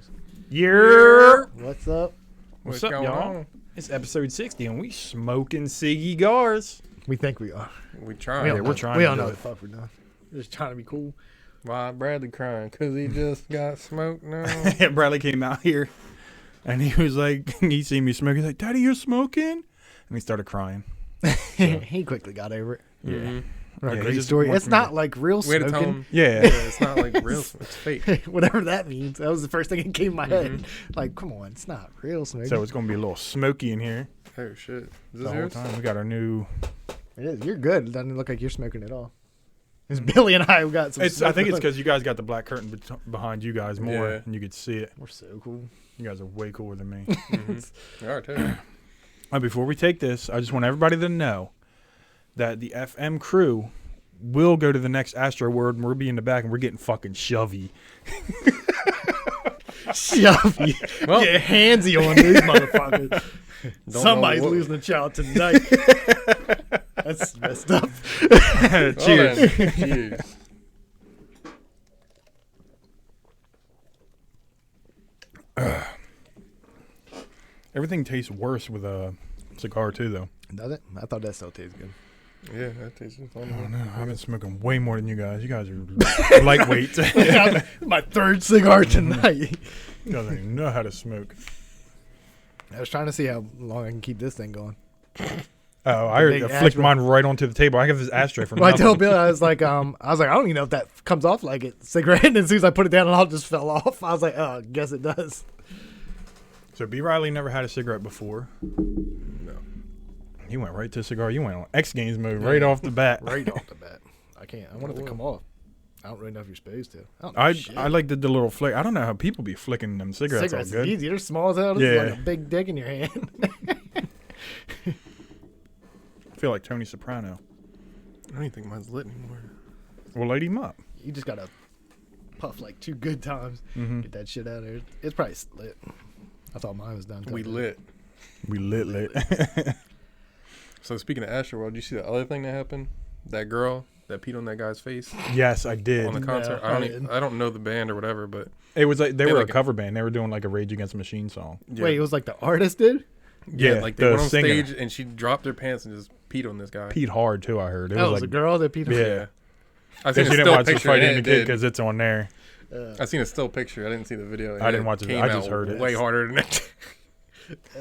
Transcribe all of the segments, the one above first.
voice. Yeah. What's up? What's up, going y'all? on? It's episode 60, and we smoking cigars. We think we are. We We trying. don't Yeah, know. we're trying We to don't do know it. what the fuck we're doing. We're just trying to be cool. Why Bradley crying? Because he just got smoked now. Bradley came out here, and he was like, he seen me smoking. He's like, Daddy, you're smoking? And he started crying. He quickly got over it. Yeah. Mhm. What a Yeah, he great just story. wants It's me not to- like real We had to tell smoking. him. Yeah. Yeah, it's not like real. It's fake. Whatever that means. That was the first thing that came to my head. Like, come on, it's not real smoking. So it's going to be a little smoky in here Oh shit! Is the this whole yours? time. We got our new... it is. You're good. It doesn't look like you're smoking at all. It's Billy and I have got some I smoke think it's going. because you guys got the black curtain behind you guys more, Yeah. and you could see it. We're so cool. You guys are way cooler than me. You are too. Before we take this, I just want everybody to know that the FM crew will go to the next Astro World, and we'll be in the back, and we're getting fucking shovey. Shovey. Well- Get handsy on these motherfuckers. Don't Somebody's know what- losing a child tonight. That's messed up. Well Cheers. then, cheers. Everything tastes worse with a cigar too, though. Does it? I thought that still tastes good. Yeah, that tastes I don't fun. know. I've been smoking way more than you guys. You guys are lightweight. You My third cigar tonight. guys don't even know how to smoke. I was trying to see how long I can keep this thing going. Oh, I big flicked ashtray. mine right onto the table. I have this ashtray from Well, I nothing. told Bill, I was like, I don't even know if that comes off like a cigarette. And as soon as I put it down, it all just fell off. I was like, oh, I guess it does. So B. Riley never had a cigarette before. No. He went right to a cigar. You went on X Games mode right off the bat. Right off the bat. I can't. I want it to come off. I don't really know if you're supposed to. I don't know I shit. like the little flick. I don't know how people be flicking them cigarettes, Cigarettes all is good. easy. They're small as hell. This Yeah. is like a big dick in your hand. I feel like Tony Soprano. I don't even think mine's lit anymore. Well, light him up. You just gotta puff like 2 good times. Mm-hmm. Get that shit out of there. It's probably lit. I thought mine was done. We lit. We lit. So speaking of Astroworld, you see the other thing that happened? That girl that peed on that guy's face Yes, I did. on the No, concert. I didn't. I don't know the band or whatever, but It was like they They were like a cover band. They were doing like a Rage Against the Machine song. yeah, Wait, it was like the artist did? Yeah, like they the went on singer. stage and she dropped her pants and just peed on this guy. Peed hard too. I heard. It Oh, it was was a like girl that peed on. Yeah. I Guess seen you a didn't still watch the picture. Fight and in the it Kid did. because it's on there. I seen a still picture. I didn't see the video. and I didn't it watch it. came I just out heard it. way harder than that. Uh,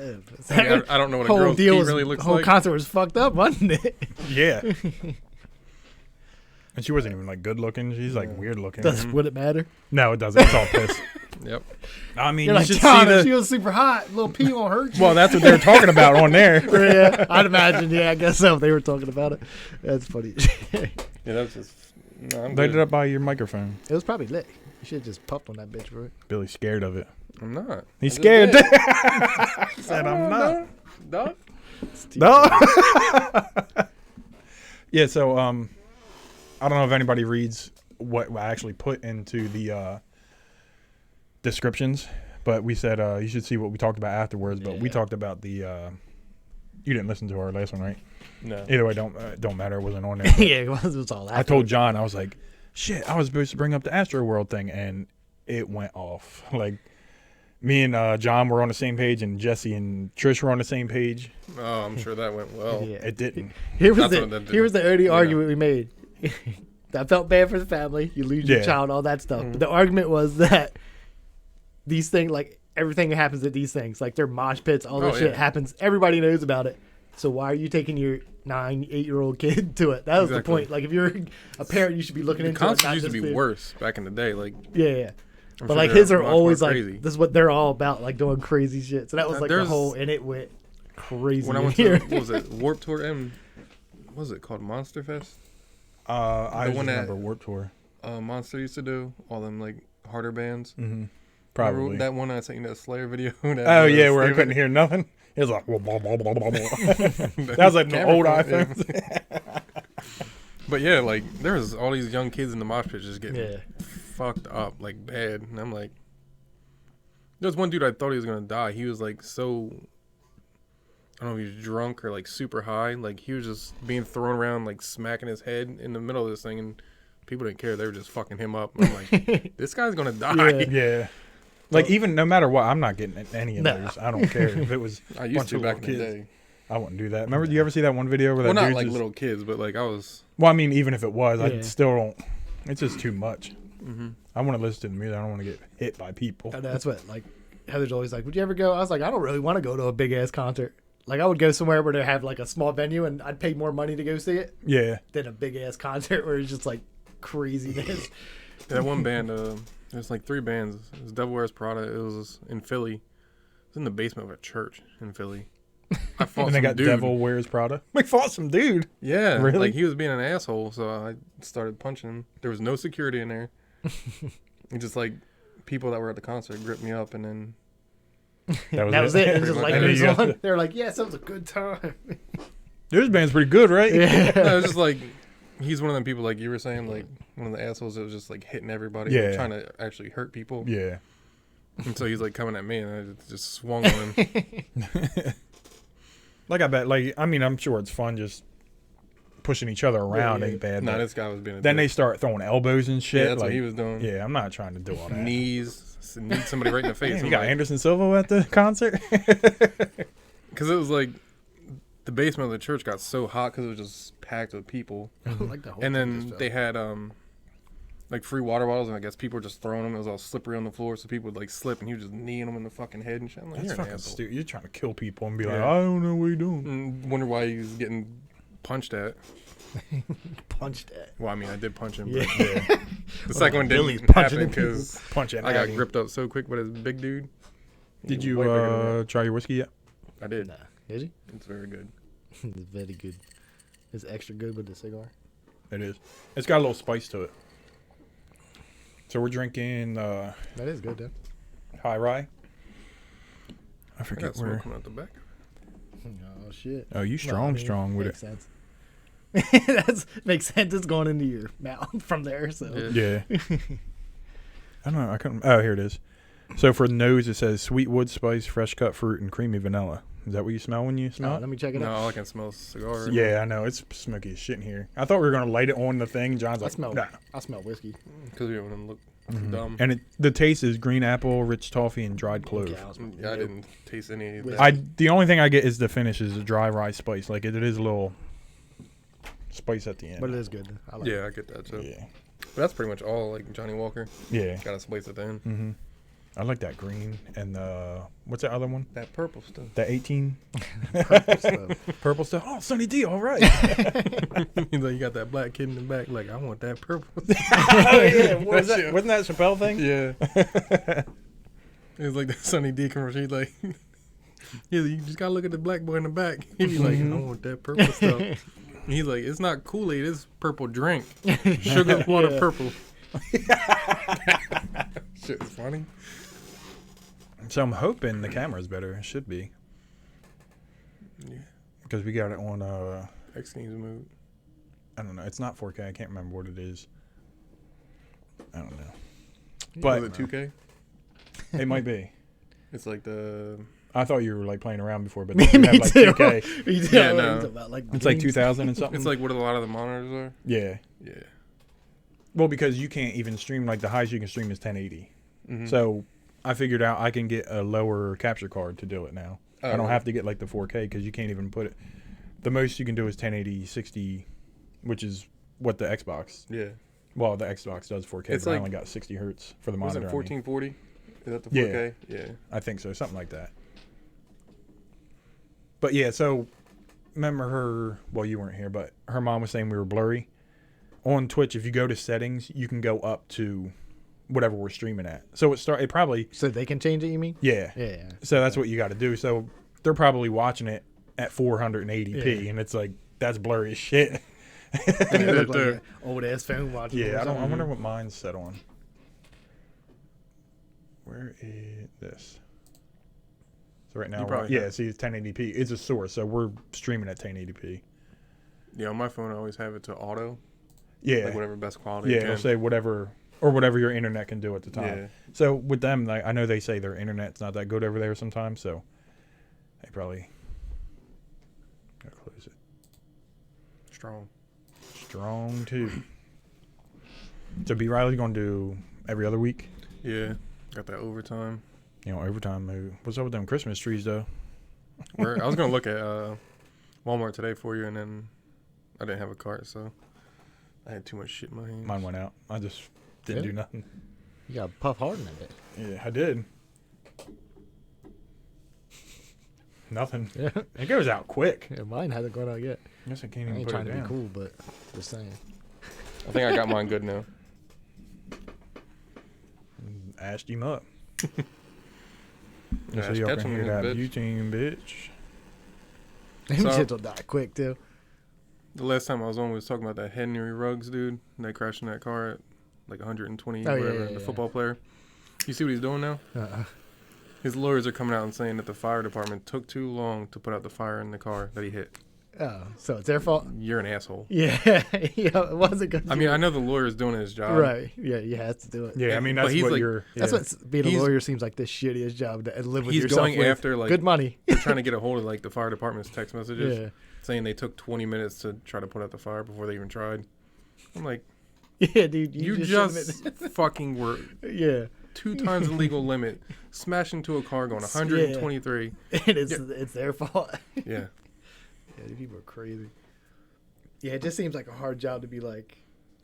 I, mean, I don't know what a whole girl's pee deal was, really looks whole like. concert was fucked up, wasn't it? Yeah. And she wasn't even like good looking. She's like Yeah. weird looking. Would it matter? No, it doesn't. It's all piss. Yep. I mean, You're you like, should John, see if she the. was super hot, little pee on her. Well, that's what they were talking about on there. Yeah, I'd imagine. Yeah, I guess so. If they were talking about it, that's funny. Yeah, that's just. No, I'm Light good. it up by your microphone. It was probably lit. You should have just puffed on that bitch for it. Billy's scared of it. I'm not. He's I just scared. did. He said, "I'm not." No. No. Yeah. So, I don't know if anybody reads what I actually put into the descriptions, but we said you should see what we talked about afterwards. But we Yeah. talked about the. You didn't listen to our last one, right? No. Either way, don't matter. It wasn't on there. Yeah, it was all. I told John, I was like, shit, I was supposed to bring up the Astro World thing, and it went off. Like, me and John were on the same page, and Jesse and Trish were on the same page. Oh, I'm sure that went well. Yeah. It didn't. Here was That's what that the did. here was the only Yeah. argument we made. I felt bad for the family. You lose your Yeah. child, all that stuff. Mhm. But the argument was that these things, like everything that happens at these things, like their mosh pits, all this Oh, shit yeah. happens. Everybody knows about it. So why are you taking your 8-year-old kid to it? That was the Exactly. point. Like if you're a parent, you should be looking The into it. concerts not used to just be the- worse back in the day. Like, Yeah, yeah. I'm But sure like they're his are much more always like crazy. this is what they're all about, like doing crazy shit. So that was like the There's- whole, and it went crazy. When I in went here. to what was it Warped Tour and what was it called Monster Fest? I The just one that- remember Warped Tour. Monster used to do all them like harder bands. Mm-hmm. Remember Probably. that one I sent you that Slayer video. That Oh, was yeah, where I stupid. couldn't hear nothing. It was like, blah, blah, blah, blah, blah, blah. That was like the Camera old phone, yeah. iPhones. But yeah, like there was all these young kids in the mosh pit just getting Yeah. fucked up like bad, and I'm like, there was one dude I thought he was gonna die. He was like so, I don't know if he was drunk or like super high. Like he was just being thrown around, like smacking his head in the middle of this thing, and people didn't care. They were just fucking him up. And I'm like, this guy's gonna die. Yeah. Yeah. Like, even no matter what, I'm not getting any of No. those. I don't care if it was I a used bunch to of back in little the kids. day. I wouldn't do that. Remember, do you ever see that one video where that Well, not dude like just, little kids, but like I was. Well, I mean, even if it was, I Yeah. still don't. It's just too much. Mm-hmm. I want to listen to the music. I don't want to get hit by people. And that's what, like, Heather's always like, would you ever go? I was like, I don't really want to go to a big ass concert. Like, I would go somewhere where they have like a small venue and I'd pay more money to go see it Yeah. than a big ass concert where it's just like craziness. That one band, there's like 3 bands. It was Devil Wears Prada. It was in Philly. It was in the basement of a church in Philly. I fought And they some got dude. Devil Wears Prada. We fought some dude. Yeah, Really? like he was being an asshole, so I started punching him. There was no security in there. And just like people that were at the concert gripped me up, and then That That was it. And Pretty just much. like And it then was you got on. the- They were like, yes, that was a good time. This band's pretty good, right? no, it Yeah. was just like he's one of them people like you were saying, like one of the assholes that was just like hitting everybody, Yeah. like, trying to actually hurt people. Yeah. And so he's like coming at me, and I just swung on him. Like, I bet, like, I mean, I'm sure it's fun just pushing each other around Yeah. ain't bad. Nah, but this guy was being a then they dick. start throwing elbows and shit. Yeah, that's like, what he was doing. Yeah, I'm not trying to do all that. Need somebody right in the face. Damn, I'm you got like- Anderson Silva at the concert? Because it was like the basement of the church got so hot because it was just packed with people, Like the whole and thing then just they fell. had like free water bottles, and I guess people were just throwing them. It was all slippery on the floor, so people would like slip, and he was just kneeing them in the fucking head and shit. I'm like, That's you're an fucking asshole. stupid. You're trying to kill people and be like, Yeah. I don't know what you're doing. And wonder why he was getting punched at. punched it. Well, I mean, I did punch him, Yeah. but the second one Billy's didn't punching happen at people. because Punch it. I got out. gripped up so quick by this big dude. Did He you was way bigger than try your whiskey yet? that. I did. Nah, did you? It's very good. It's very good. It's extra good with the cigar. It is. It's got a little spice to it. So we're drinking That is good, though. high rye. I I got forget smoke where. coming out the back. Oh shit. Oh, you Well, I mean, strong with makes it. sense. That's makes sense. It's going into your mouth from there. So Yeah. Yeah. I don't know. I couldn't. Oh, here it is. So for the nose, it says sweet wood spice, fresh cut fruit, and creamy vanilla. Is that what you smell when you smell it? let me check it No, out. all I can smell is cigar. Yeah, I know. It's smoky as shit in here. I thought we were going to light it on the thing. John's I like, smell. nah. I smell whiskey. Because we don't want to look Mhm. dumb. And the taste is green apple, rich toffee, and dried clove. Okay, I was- Yeah, I didn't taste any of Whiskey. that. The only thing I get is the finish is a dry rye spice. Like it is a little spice at the end. But it is good. I like Yeah, I get that too. Yeah. But that's pretty much all. Like Johnny Walker Yeah. got a spice at the end. Mm-hmm. I like that green and the what's that other one? That purple stuff. The 18 it. stuff. purple stuff. Oh, Sunny D. All right. He's like, you got that black kid in the back. Like, I want that purple. Oh yeah. Wasn't that Chappelle thing? Yeah. It was like the Sunny D commercial. He's like, yeah, you just gotta look at the black boy in the back. He'd be like, I want that purple stuff. And he's like, it's not Kool-Aid, it's purple drink. Sugar water Yeah. purple. Shit is funny. So I'm hoping the camera's better. It should be Yeah. because we got it on. X needs to move. I don't know. It's not 4K. I can't remember what it is. I don't know. Was But it 2K? it might be. It's like the I thought you were like playing around before, but Me, then you me have, like, too. 2K. Me too. Yeah, no. It's about, like, It's like games. 2000 and something. it's like what a lot of the monitors are. Yeah. Yeah. Well, because you can't even stream, like the highest you can stream is 1080. Mhm. So I figured out I can get a lower capture card to do it now. Oh, I don't really? have to get like the 4K because you can't even put it. The most you can do is 1080 60, which is what the Xbox. Yeah. Well, the Xbox does 4K, It's but I like- only got 60 hertz for the Was monitor. it I mean. 1440? Is that the Yeah. 4K? Yeah. I think so, something like that. But yeah, so remember her? Well, you weren't here, but her mom was saying we were blurry. On Twitch, if you go to settings, you can go up to whatever we're streaming at. So it probably So they can change it. You mean? yeah. Yeah. So that's what you got to do. So they're probably watching it at 480p, Yeah. and it's like that's blurry as shit. And it look like too. an old ass phone watching. Yeah, or I don't. I something. wonder what mine's set on. Where is this? So right now, You probably yeah. have- See, it's 1080p. It's a source, so we're streaming at 1080p. Yeah, on my phone, I always have it to auto. Yeah, Like whatever best quality. yeah. you It'll can. say whatever or whatever your internet can do at the time. Yeah. So with them, like, I know they say their internet's not that good over there sometimes, so they probably gotta close it. Strong. Strong too. So B Riley's gonna do every other week. Yeah. Got that overtime. You know, overtime move. What's up with them Christmas trees though? I was gonna look at Walmart today for you, and then I didn't have a cart, so I had too much shit in my hands. Mine went out. I just didn't do nothing. You got Puff Harden in it. Yeah, I did. Nothing. Yeah. It goes out quick. Yeah, mine hasn't gone out yet. I guess I can't I even ain't put trying it to be down. cool, but just saying. I think I got mine good now. Asked him up. Yeah, So y'all catch can him, hear that bitch. butane, bitch. Them So- shits will die quick, too. The last time I was on, we was talking about that Henry Ruggs dude. And they crashed in that car at like 120, Oh, yeah, whatever, yeah, the yeah. football player. You see what he's doing now? Uh-uh. His lawyers are coming out and saying that the fire department took too long to put out the fire in the car that he hit. Oh, so it's their fault? You're an asshole. Yeah. Yeah, it wasn't good. I mean, I know the lawyer's doing his job. Right. Yeah, you have to do it. Yeah, I mean But that's he's what like- you're. That's yeah. what being a He's- lawyer seems like the shittiest job to live with He's yourself going with. after, like, good money. They're trying to get a hold of like the fire department's text messages Yeah. saying they took 20 minutes to try to put out the fire before they even tried. I'm like, Yeah, dude. you just just fucking were yeah. 2 times the legal limit, smash into a car going 123. And it's their fault. Yeah. Yeah, these people are crazy. Yeah, it just seems like a hard job to be like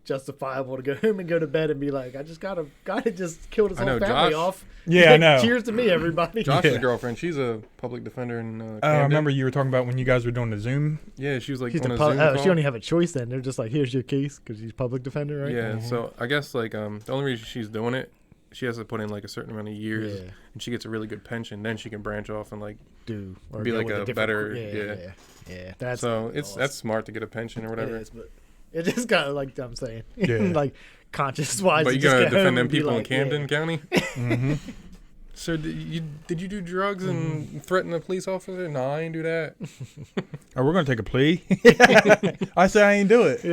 justifiable to go home and go to bed and be like, I just gotta just kill this I whole know, family Josh- off. Yeah, I know. Cheers to me, everybody. Josh's Yeah. girlfriend, she's a public defender in I Camden. remember you were talking about when you guys were doing the Zoom. Yeah, she was like She's on the a pub- Zoom oh, call. she don't even have a choice then. They're just like, here's your case because she's public defender, right? Yeah, so I guess like the only reason she's doing it, she has to put in like a certain amount of years, Yeah. and she gets a really good pension. Then she can branch off and like. Do or Be go like with a different better- yeah. That's So it's awesome. that's smart to get a pension or It whatever. is, but it just got like I'm saying, Yeah. like conscious wise. But you just gotta get home defend them and be people in like, Camden yeah. County. Mm-hmm. Sir, did you do drugs and threaten a police officer? No, I ain't do that. Oh, we're gonna take a plea. I said I ain't do it.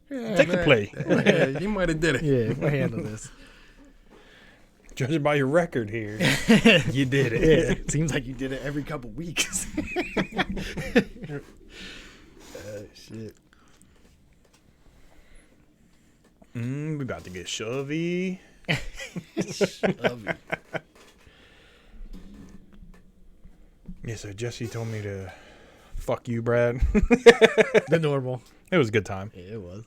Yeah, Take the plea. Yeah, you might have did it. yeah, we'll handle this. Judging by your record here, you did it. Yeah, seems like you did it every couple weeks. Shit. We about to get shovey. Love you. Yeah, so Jesse told me to fuck you, Brad. The normal. It was a good time. Yeah, it was.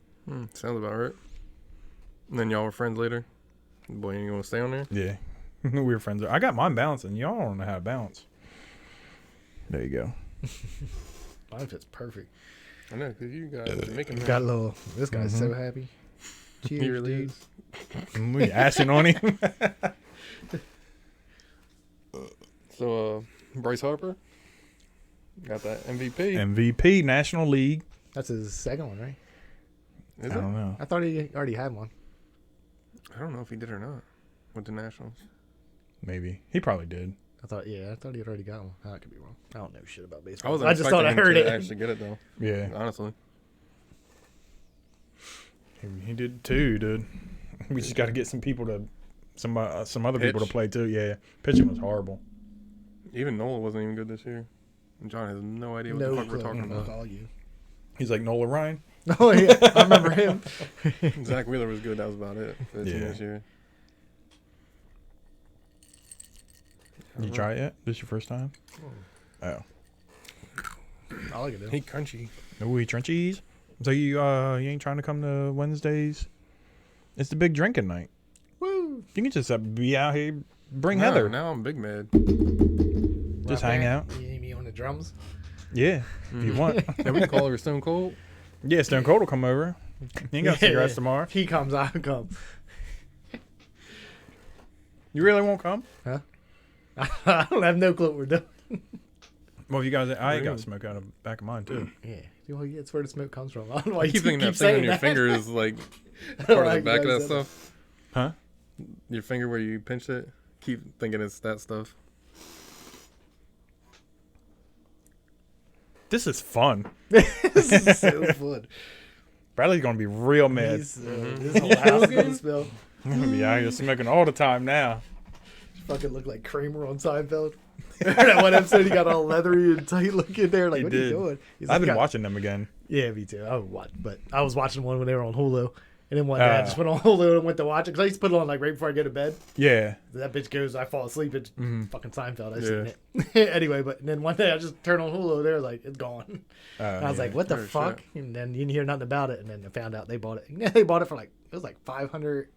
Sounds about right. And then y'all were friends later. Boy, you want to stay on there? Yeah. We were friends. I got mine balancing. Y'all don't know how to balance. There you go. Mine fits perfect. I know, because you guys are making You that. got a little. This guy's so Mhm. happy. Cheers, He really dude. is. We assing on him. So, Bryce Harper got that MVP. MVP, National League. That's his second one, right? Is I it? don't know. I thought he already had one. I don't know if he did or not with the Nationals. Maybe. He probably did. I thought he had already got one. I could be wrong. I don't know shit about I baseball. wasn't I just thought I expecting heard him to it. actually get it though. Yeah. Honestly, He did too, dude. We just got to get some people to, some other people to Pitch. play too. Yeah. Pitching was horrible. even Nola wasn't even good this year. And John has no idea what No the fuck we're clue. talking I'll about. call you. He's like Nola Ryan. Oh yeah, I remember him. Zach Wheeler was good. That was about it for the team Yeah. this year. Did you try it yet? This your first time? Oh. I like it. Though. Hey, crunchy. Ooh, he trenchies. So you ain't trying to come to Wednesdays? It's the big drinking night. Woo! You can just be out here. Bring No, Heather. Now I'm big mad. Just Rock hang band? out. You need me on the drums? Yeah, if you want. Yeah, we can call her Stone Cold. Yeah, Stone Cold will come over. You ain't got cigarettes tomorrow. If he comes, I'll come. You really won't come? I don't have no clue what we're doing. Well, you guys, I ain't got Really? smoke out of the back of mine too. Yeah. Well, yeah, it's where the smoke comes from. I don't know why I you keep thinking that thing saying on your that. finger is like I don't part of the like back of you that guys said stuff. Huh? Your finger where you pinched it. Keep thinking it's that stuff. This is fun. This is so fun. Bradley's gonna be real mad. He's, this whole house is gonna smell. I'm gonna be out here smoking all the time now. Fucking look like Kramer on Seinfeld. That one episode, he got all leathery and tight looking there. Like, He what are you did. doing? He's I've like, been watching them again. Yeah, me too. I would watch, but I was watching one when they were on Hulu. And then one day I just went on Hulu and went to watch it because I used to put it on like right before I go to bed. Yeah. That bitch goes, I fall asleep. It's fucking Seinfeld. I've Yeah. seen it. Anyway, but then one day I just turned on Hulu. They're like, it's gone. And I was like, what the Oh, fuck? shit. And then you didn't hear nothing about it. And then I found out they bought it. And they bought it for like, it was like 500,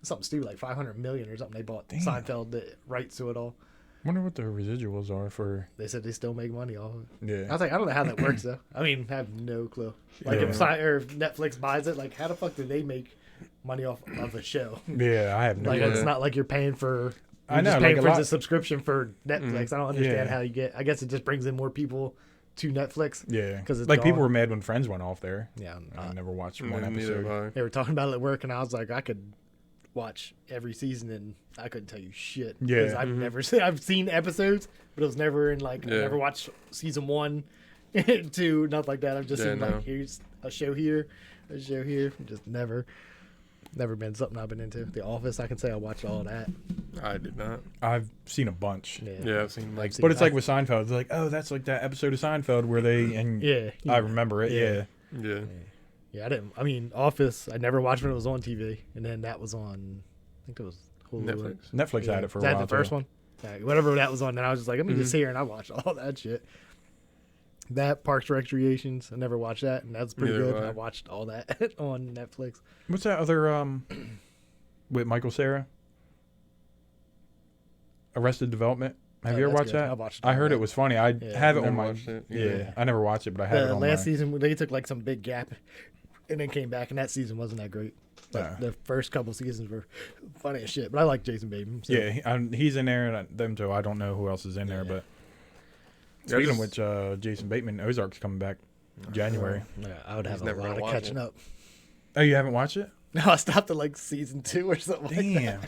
something stupid, like 500 million or something. They bought Seinfeld, the rights to it all. Wonder what the residuals are for. They said they still make money off of it. I Yeah. was like, I don't know how that works though. I mean, I have no clue. Like if Netflix buys it, like how the fuck do they make money off of a show? Yeah, I have no Like idea. it's not like you're paying for. I You're know, just paying like a for lot- the subscription for Netflix. I don't understand Yeah. how you get. I guess it just brings in more people to Netflix. Yeah. 'Cause it's like people gone. were mad when Friends went off there. Yeah, I never watched Neither one have episode. I. they were talking about it at work, and I was like, I could watch every season, and I couldn't tell you shit. Yeah. 'Cause I've never seen. I've seen episodes, but it was never in like. I Yeah. never watched season 1, 2, nothing like that. I've just Yeah, seen no. like here's a show here, a show here. Just never been something I've been into. The Office, I can say I watched all that. I did not. I've seen a bunch. Yeah, I've seen like. I've seen- But it's like with Seinfeld. It's like, oh, that's like that episode of Seinfeld where they and Yeah, I remember it. Yeah. Yeah. Yeah. Yeah, I didn't. I mean, Office. I never watched when it was on TV, and then that was on. I think it was Hulu. Netflix. Netflix Yeah. had it for Is a that while. the first too. one? Yeah, whatever that was on. Then I was just like, let me just sit here and I watched all that shit. That Parks and Recreations. I never watched that, and that's pretty Neither good. have I I. watched all that on Netflix. What's that other with Michael Cera? Arrested Development. Have Oh, you ever that's watched good. that? I watched I heard that. it was funny. I Yeah. have it Never on my. watched it Yeah, either. I never watched it, but I have it The on last my. season, they took like some big gap, and then came back, and that season wasn't that great. But Yeah. the first couple seasons were funny as shit. But I like Jason Bateman. So. Yeah, he's in there, and them too. I don't know who else is in there, Yeah. but Yeah, speaking just- of which, Jason Bateman, Ozark's coming back January. Yeah, I would have He's a never lot gonna of watch catching it. up. Oh, you haven't watched it? No, I stopped at like season 2 or something like that. Damn.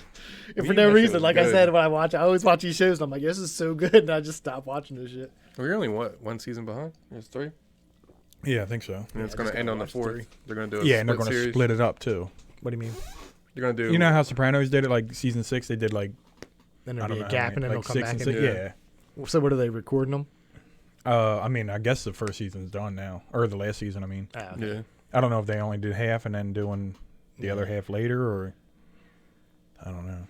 And for Man, no that shit reason, was like I good. said, when I watch, I always watch these shows, and I'm like, this is so good, and I just stop watching this shit. We're only one season behind. There's 3. Yeah, I think so. And Yeah, it's I going just to end gotta on the watch 4th. 3. They're going to do a Yeah, and they're split going to series. split it up too. What do you mean? They're going to do. You know how Sopranos did it? Like season 6, they did like Then I there'll don't be know, a gap, and then like they'll come 6 back. and And, 6. Yeah. Yeah. So what are they recording them? I mean, I guess the first season's done now, or the last season. I mean, Ah, okay. Yeah. I don't know if they only did half and then doing the other half later, or I don't know.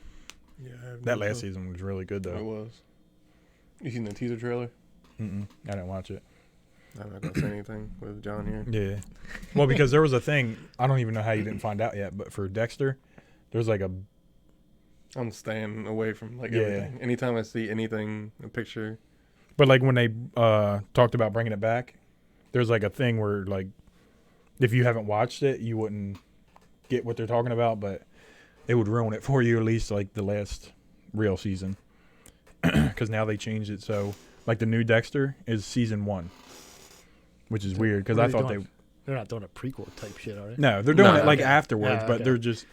Yeah. I have That no last clue. season was really good It though. was. You seen the teaser trailer? I didn't watch it. I'm not going to say anything with John here. Yeah. Well, because there was a thing, I don't even know how you didn't find out yet, but for Dexter, there's like a I'm staying away from like Yeah. everything. Anytime I see anything, a picture. But like when they talked about bringing it back, there's like a thing where like if you haven't watched it, you wouldn't get what they're talking about, but it would ruin it for you at least like the last real season. Because now they changed it so like the new Dexter is season 1, which is weird because What I are thought doing? They're not doing a prequel type shit, are they? no, they're doing No, it like okay. afterwards, Ah, but okay. they're just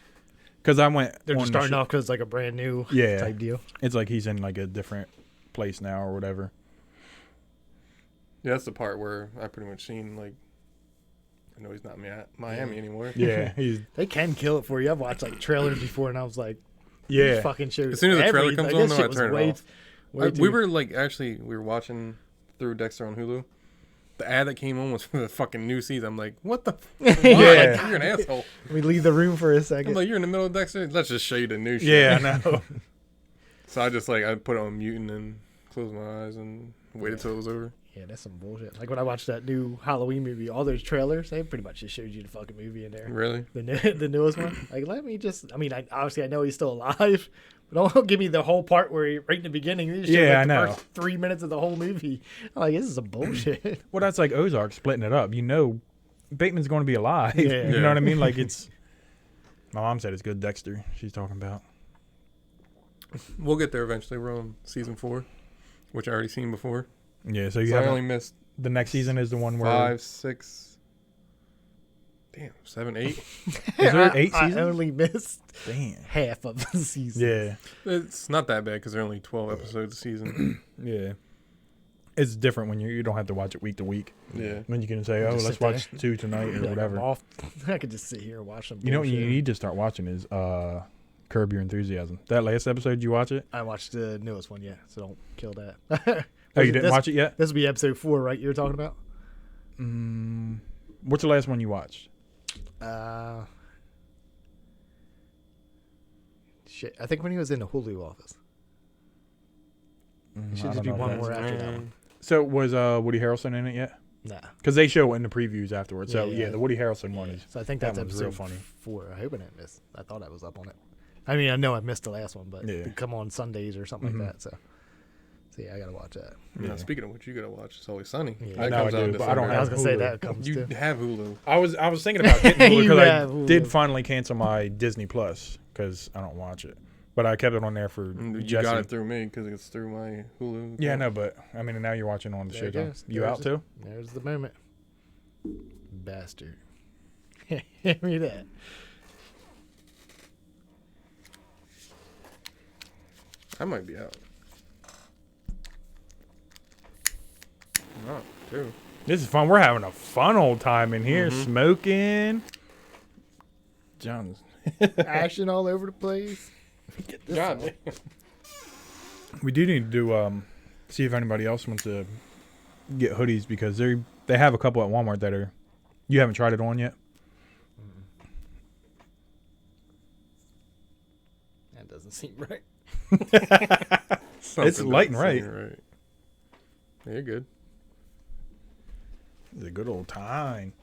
because I went They're on just the starting sh- off because it's like a brand new Yeah. type deal. It's like he's in like a different place now or whatever. Yeah, that's the part where I pretty much seen like. I know he's not Miami anymore. Yeah, he's They can kill it for you. I've watched like trailers before, and I was like, yeah. these fucking shows. As soon as the trailer everything. comes Like, on, this though, shit I was turn it way- off. way We too- were like we were watching through Dexter on Hulu. The ad that came on was for the fucking new season. I'm like, what the? Why? Yeah. Like, you're an asshole. Let me leave the room for a I'm second. like, you're in the middle of Dexter. Let's just show you the new shit. Yeah, I know. So I just like I put it on mute and then closed my eyes and waited till it was over. Yeah, that's some bullshit. Like when I watched that new Halloween movie, all those trailers, they pretty much just showed you the fucking movie in there. Really? The newest one. Like, let me just. I mean, obviously I know he's still alive, but don't give me the whole part where he, right in the beginning. They just showed, Yeah, like, I the know. First 3 minutes of the whole movie. I'm like, this is some bullshit. Well, that's like Ozark splitting it up. You know, Bateman's going to be alive. Yeah. You Yeah. know what I mean? Like it's. My mom said it's good Dexter. She's talking about. We'll get there eventually. We're on season 4, which I already seen before. Yeah, so you So I have only missed the next season is the one where 5, 6. Damn, 7, 8. Is there 8 I seasons? only missed Damn. half of the season. Yeah, It's not that bad because there are only 12 episodes a season. yeah. It's different when you don't have to watch it week to week. Yeah. When you can say, "Oh, Just let's sit there. watch 2 tonight" or Like, I'm whatever. off. I could just sit here and watch them. You know what you need to start watching is Curb Your Enthusiasm. That last episode, you watch it? I watched the newest one, yeah. So don't kill that. Oh, you didn't watch it yet? This will be episode 4, right? You were talking about. What's the last one you watched? shit. I think when he was in the Hulu office. It should just be one more after that one. So was Woody Harrelson in it yet? Nah. Because they show it in the previews afterwards. So Yeah. the Woody Harrelson one is. So I think that that's one's real episode funny. 4. I hope I didn't miss. I thought I was up on it. I mean, I know I missed the last one, but Yeah. it come on Sundays or something like that. So yeah, I gotta watch that. Now, speaking of which, you gotta watch It's Always Sunny. Yeah. That No, comes I out do, in but I don't December. I was gonna say Hulu. that comes You too. have Hulu. I was thinking about getting Hulu You because I have Hulu. did finally cancel my Disney Plus because I don't watch it, but I kept it on there for You Jesse. got it through me because it's through my Hulu. Yeah, no, but I mean now you're watching on the There shit. it Huh? goes. You There's out too? There's the moment. Bastard. Hand me that. I might be out. Not too. This is fun. We're having a fun old time in here, Mhm. smoking. John's. Action all over the place. God. We do need to do see if anybody else wants to get hoodies because they have a couple at Walmart that are. You haven't tried it on yet? That doesn't seem right. It's light and right. Yeah, you're good. It's a good old time.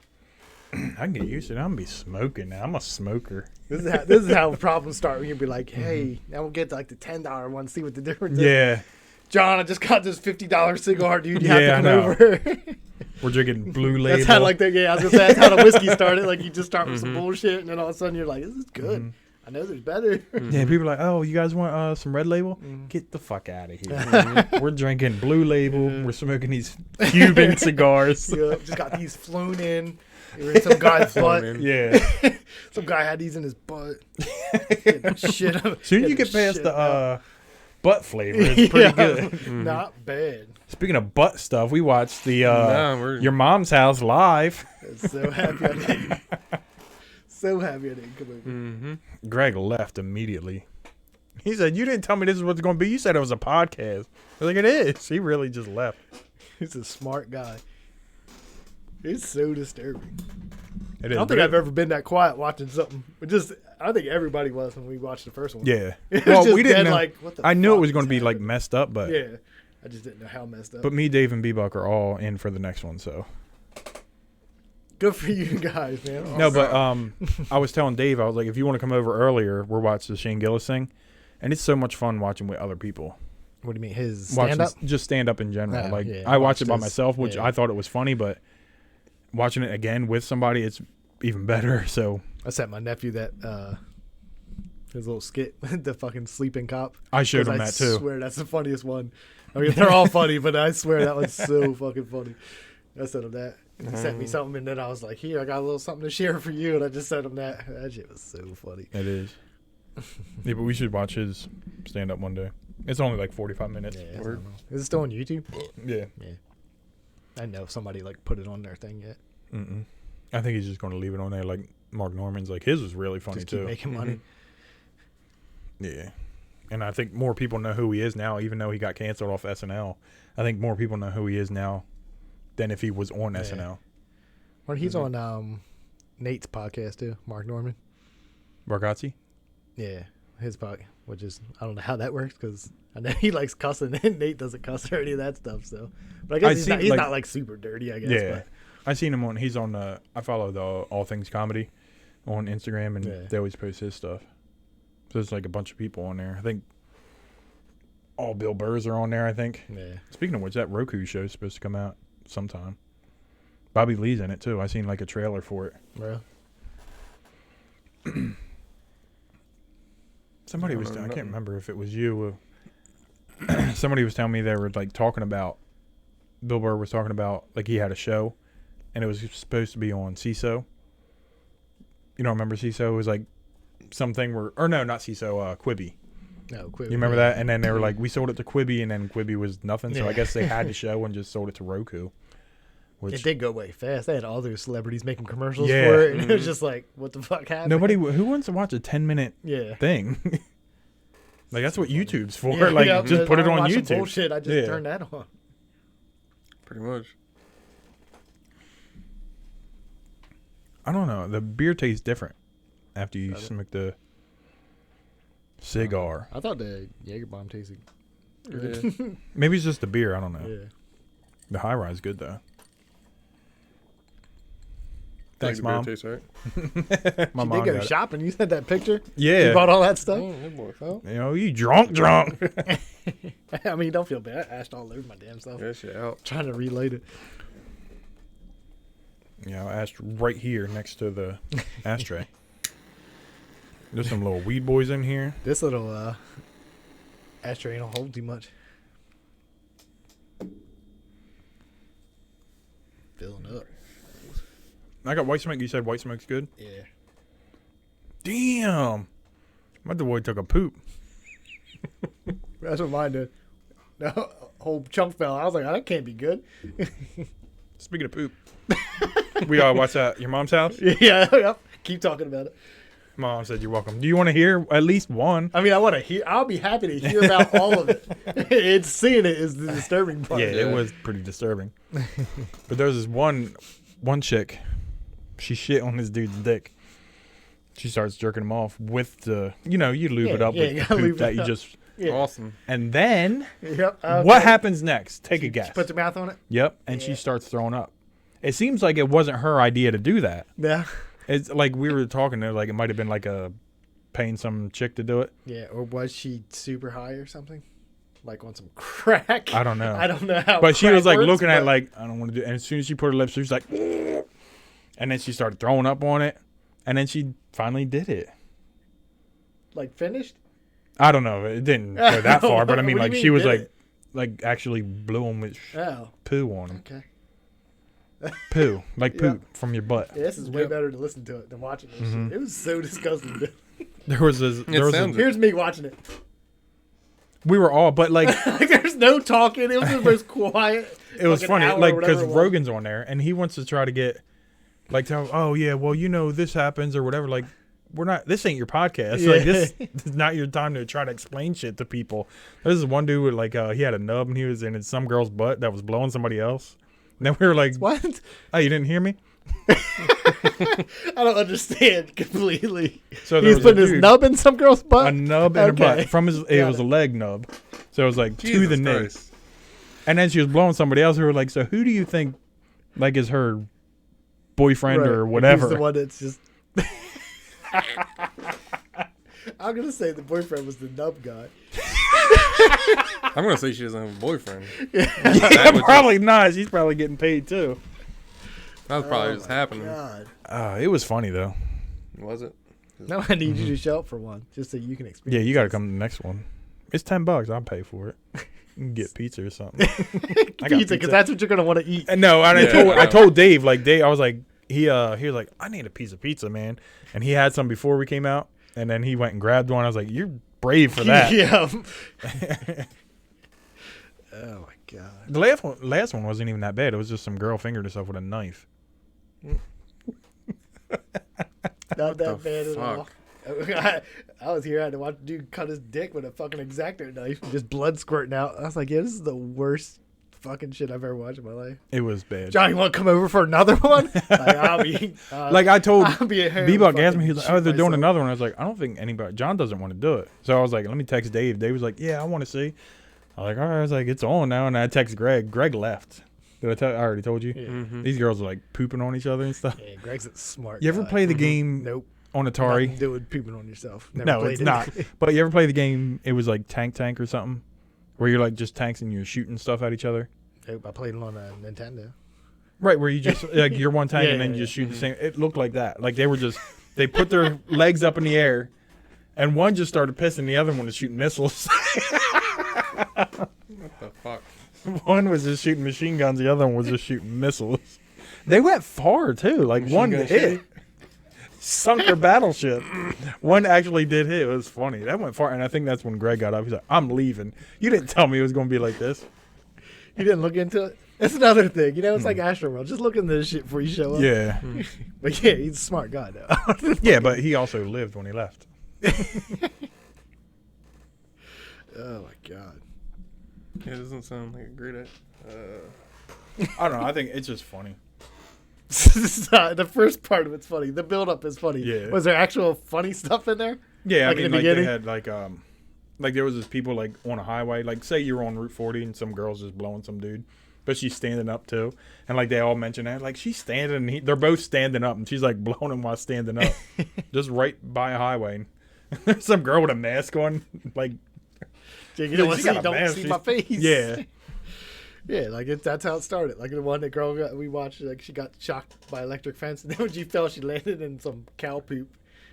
I can get used to it. I'm gonna be smoking now. I'm a smoker. This is how problems start when you be like, hey, now we'll get to like the $10 one, see what the difference is. Yeah, John, I just got this $50 cigar, dude. You Yeah, I have to know. come over. we're drinking Blue Label. That's how like the I was gonna say that's how the whiskey started. Like you just start with some bullshit, and then all of a sudden you're like, this is good. I know there's better. Yeah, people are like, oh, you guys want some Red Label? Get the fuck out of here. We're drinking Blue Label. We're smoking these Cuban cigars. Yeah, just got these flown in. They were in some guy's butt. in. Yeah. Some guy had these in his butt. Get the shit out. Soon you get past the butt flavor. It's pretty good. Not bad. Speaking of butt stuff, we watched the Nah, we're- Your Mom's House live. I'm so happy I didn't. So happy I didn't come over. Mm-hmm. Greg left immediately. He said, "You didn't tell me this is what's going to be. You said it was a podcast." I was like, "It is." He really just left. He's a smart guy. It's so disturbing. It I is. don't think I've ever been that quiet watching something. But just, I think everybody was when we watched the first one. Yeah. It was Well, just we didn't dead know. like, what the I knew it fuck was going to is be like happening? messed up, but Yeah. I just didn't know how messed up. but me, Dave, and Bebuk are all in for the next one. So Good for you guys, man. no, but I was telling Dave, I was like, if you want to come over earlier, we're watching the Shane Gillis thing, and it's so much fun watching with other people. What do you mean? His Watching stand up? just stand up in general. Oh, Like yeah, I watched it by watched his- myself, which yeah. I thought it was funny, but watching it again with somebody, it's even better. So I sent my nephew that his little skit, the fucking sleeping cop. I showed 'Cause him I that too. swear that's the funniest one. I mean, they're all funny, but I swear that was so fucking funny. I sent him that. And he sent me something, and then I was like, here, I got a little something to share for you. And I just sent him that. That shit was so funny. It is. Yeah, but we should watch his stand up one day. It's only like 45 minutes. Yeah, I Word. don't know. Is it still on YouTube? Yeah. I know if somebody like put it on their thing yet. Mm-mm. I think he's just going to leave it on there like Mark Norman's. Like his was really funny Just keep too. making money. Yeah. And I think more people know who he is now, even though he got canceled off SNL. I think more people know who he is now than if he was on Yeah. SNL. Well, he's on Nate's podcast too, Mark Norman. Bargatze? Yeah, his podcast, which is I don't know how that works because I know he likes cussing and Nate doesn't cuss or any of that stuff. So, but I guess I he's see, not like super dirty. I guess. Yeah. But. I seen him on, he's on, I follow the All Things Comedy on Instagram, and Yeah. they always post his stuff. So there's like a bunch of people on there. I think all Bill Burrs are on there, I think. Yeah. Speaking of which, that Roku show is supposed to come out sometime. Bobby Lee's in it too. I seen like a trailer for it. Bro. Somebody I was, don't know I can't nothing. remember if it was you. Somebody was telling me they were like talking about, Bill Burr was talking about like he had a show and it was supposed to be on CISO. You don't remember CISO? It was like something where, or no, not CISO, Quibi. No, quit. You remember that? And then they were like, we sold it to Quibi, and then Quibi was nothing. So Yeah. I guess they had the show and just sold it to Roku. It Which did go way fast. They had all those celebrities making commercials Yeah. for it, and it was just like, what the fuck happened? nobody, who wants to watch a 10-minute Yeah. thing? Like that's what YouTube's for. Yeah, like yeah, just if put it I'm on watching YouTube. Bullshit. I just Yeah. turned that on. Pretty much. I don't know. The beer tastes different after you Does it? smoke the. Cigar. I thought the Jaeger bomb tasted Yeah. good. Maybe it's just the beer. I don't know. Yeah. The high rise good though. Like Thanks, the beer Mom. tastes right. My She mom did go got it. shopping. You sent that picture. Yeah. You bought all that stuff. Oh, that boy fell. You know, you drunk. I mean, don't feel bad. I ashed all over my damn stuff. Get that shit out. Trying to relate it. Yeah, I asked right here next to the ashtray. There's some little weed boys in here. This little ashtray don't hold too much. Filling up. I got white smoke. You said white smoke's good? Yeah. Damn. My boy took a poop. That's what mine did. The whole chunk fell. I was like, oh, that can't be good. Speaking of poop. We all watch that. Your mom's house? Yeah. Yep. Keep talking about it. Mom said you're welcome. Do you want to hear at least one? I mean, I want to hear. I'll be happy to hear about all of it. It's seeing it is the disturbing part. Yeah, Yeah. it was pretty disturbing. But there's this one chick. She shit on this dude's dick. She starts jerking him off with the, you lube it up Yeah, with you the gotta lube poop that it you up. just. Yeah. Awesome. And then Yep. what happens next? Take a guess. She puts her mouth on it. Yep, and she Yeah. starts throwing up. It seems like it wasn't her idea to do that. Yeah. It's like we were talking there, like it might have been like paying some chick to do it. Yeah. Or was she super high or something? Like on some crack? I don't know. I don't know how. But she crack was like works, looking at but- it like, I don't want to do it. And as soon as she put her lips, she was like, and then she started throwing up on it. And then she finally did it. Like finished? I don't know. It didn't go that far, but I mean, What do like you she mean, was did like actually blew him with Oh. poo on him. Okay. Poo. Like Yeah. poop from your butt. Yeah, this is way Yep. better to listen to it than watching this Mhm. shit. It was so disgusting. There was this, sounds- Here's me watching it. we were all, but like, Like there's no talking. It was the most quiet. it was fucking funny, hour or like, whatever because it was. Rogan's on there and he wants to try to get, like, tell, oh, yeah, well, this happens or whatever. Like, this ain't your podcast. Yeah. Like, this is not your time to try to explain shit to people. There's this one dude with, like, he had a nub and he was in some girl's butt that was blowing somebody else. And then we were like, What? oh, you didn't hear me? I don't understand completely. So there He's was a putting his dude- nub in some girl's butt. A nub and a Okay. butt. From his, it Got was it. a leg nub. So it was like to Jesus the knee. Christ. And then she was blowing somebody else who were like, so who do you think, like, is her boyfriend Right. or He's whatever? the one that's just. I'm gonna say the boyfriend was the nub guy. I'm gonna say she doesn't have a boyfriend. Yeah, That was probably not. She's probably getting paid too. That was probably Oh just my happening. God. It was funny though. Was it? No, I need you to show up for one, just so you can experience. Yeah, you got to this. come to the next one. It's $10. I'll pay for it. You can get pizza or something. I got Pizza, because that's what you're gonna want to eat. And no, and Yeah. I told Dave, like, I was like, he was like, I need a piece of pizza, man. And he had some before we came out, and then he went and grabbed one. I was like, you're brave for that. Yeah. Oh my God. The last one wasn't even that bad. It was just some girl fingered herself with a knife. Not that the bad at all. fuck? I was here. I had to watch a dude cut his dick with a fucking X-Acto knife, just blood squirting out. I was like, yeah, this is the worst fucking shit I've ever watched in my life. It was bad. Johnny, want to come over for another one? Like, I'll be. Like I told I'll be at home. Bebop fucking asked me, he was like, shoot oh, they're doing myself. another one. I was like, I don't think anybody, John doesn't want to do it. So I was like, let me text Dave. Dave was like, yeah, I want to see. I was like, all right. I was like, it's on now. And I text Greg. Greg left. Did I already told you? Yeah. Mm-hmm. These girls are like pooping on each other and stuff. Yeah, Greg's a smart. You ever guy. play the game Nope. on Nothing Atari? to do with pooping on yourself. Never No, played it's it. not. But you ever play the game, it was like Tank or something? Where you're like just tanks and you're shooting stuff at each other? Nope, I played it on a Nintendo. Right, where you just, like, you're one tank Yeah, and then yeah, you just yeah. shoot the same. It looked like that. Like they were just, they put their legs up in the air and one just started pissing, the other one was shooting missiles. What the fuck? One was just shooting machine guns, the other one was just shooting missiles. They went far too. Like Machine one gun hit. shooting? Sunk their battleship. One actually did hit. It was funny. That went far. And I think that's when Greg got up. He's like, I'm leaving. You didn't tell me it was going to be like this. You didn't look into it? That's another thing. You know, it's like Astroworld. Just look into this shit before you show up. Yeah. But yeah, he's a smart guy, though. Yeah, but he also lived when he left. Oh, my God. Yeah, it doesn't sound like a great idea. I don't know. I think it's just funny. The first part of it's funny. The build-up is funny. Yeah. Was there actual funny stuff in there? Yeah, Like I in mean, the like they beginning? had like there was this people like on a highway, like say you're on Route 40 and some girl's just blowing some dude, but she's standing up too, and like they all mention that, like she's standing, and they're both standing up, and she's like blowing him while standing up, just right by a highway. There's some girl with a mask on, like You don't, She got a don't mask. see my face. yeah, Yeah, like that's how it started. Like the one that girl we watched, like she got shocked by electric fence, and then when she fell, she landed in some cow poop.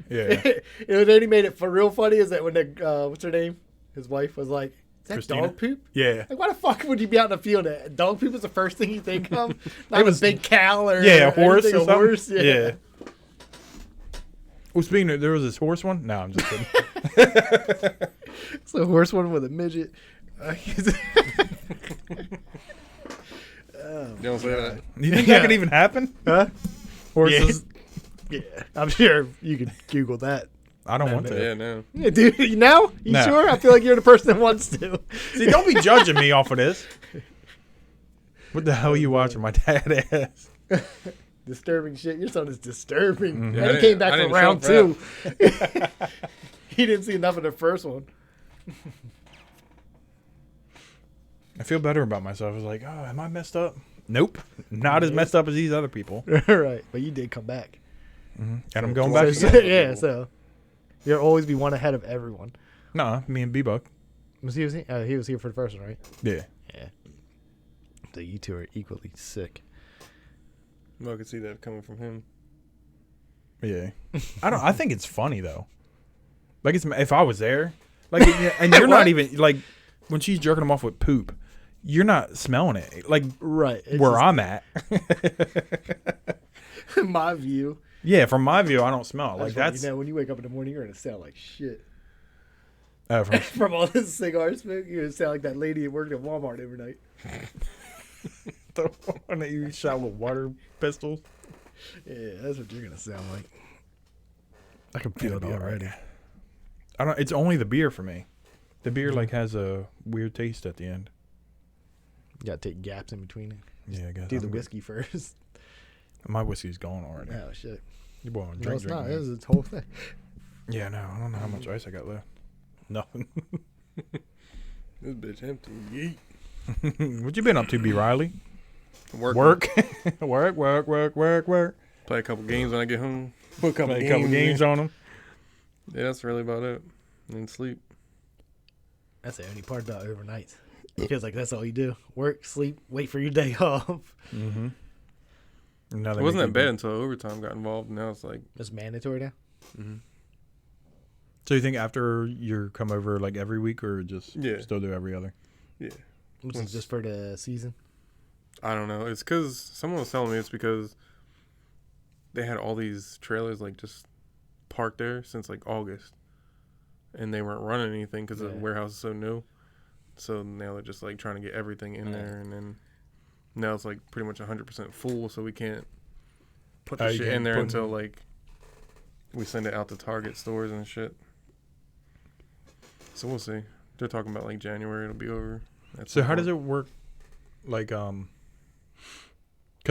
yeah. It only made it for real funny is that when the what's her name, his wife was like, "Is that Christina? dog poop?" Yeah. Like, why the fuck would you be out in the field? Dog poop was the first thing you think of. Not It was- a big cow or Yeah, a horse anything, or a something. horse. Yeah. Well, speaking of, there was this horse one. No, I'm just kidding. It's a horse one with a midget. Don't say that. You think Yeah. that could even happen? Huh? Horses? Yeah, I'm sure you could Google that. I don't want to. Yeah, no. Yeah, dude, you know? You No. sure? I feel like you're the person that wants to. See, don't be judging me off of this. What the hell are you watching? My dad ass. Disturbing shit. Your son is disturbing. Mhm. Yeah, And I he came didn't- back I for didn't round show two. He didn't see enough of the first one. I feel better about myself. I was like, oh, am I messed up? Nope. Not as messed up as these other people. Right. But you did come back. And I'm going So, back so- again. yeah, so you'll always be one ahead of everyone. Nah, me and B-Buck. Was he was here for the first one, right? Yeah. Yeah. So you two are equally sick. Well, I could see that coming from him. Yeah. I think it's funny, though. Like, it's if I was there. Like, and you're not What? even, like, when she's jerking them off with poop, you're not smelling it. Like, Right. It's where just- I'm at. in my view. Yeah, from my view, I don't smell it. Like, that's... you know, when you wake up in the morning, you're gonna sound like shit from from all this cigar smoke. You're gonna sound like that lady that worked at Walmart every night. the one that you shot with water pistols. Yeah, that's what you're gonna sound like. I can feel it It'll be already. alright. I don't. It's only the beer for me. The beer like has a weird taste at the end. You gotta take gaps in between it. Yeah, I guess. Do the I'm good. whiskey first. My whiskey's gone already. Oh shit! You boy, No, drink, it's not. drink. This is its whole thing. Yeah, no, I don't know how much ice I got left. Nothing. This bitch empty. Yeet. What you been up to, B. Riley? Work. Work. Play a couple games when I get home. Put a couple Play a couple games on them. Yeah, that's really about it. And sleep. That's the only part about overnights. It feels like that's all you do: work, sleep, wait for your day off. Mm-hmm. It wasn't that bad until overtime got involved. Now it's like, It's mandatory now. mm-hmm. So you think after you come over like every week, or just Yeah. still do every other? yeah. Which Once- is just for the season. I don't know. It's because someone was telling me it's because they had all these trailers like just parked there since like August, and they weren't running anything because the Yeah. warehouse is so new. So now they're just like trying to get everything in Yeah. there, and then now it's like pretty much 100% full. So we can't put Oh, the you shit can't in there put until like we send it out to Target stores and shit. So we'll see. They're talking about like January it'll be over. So how does it work? Like, because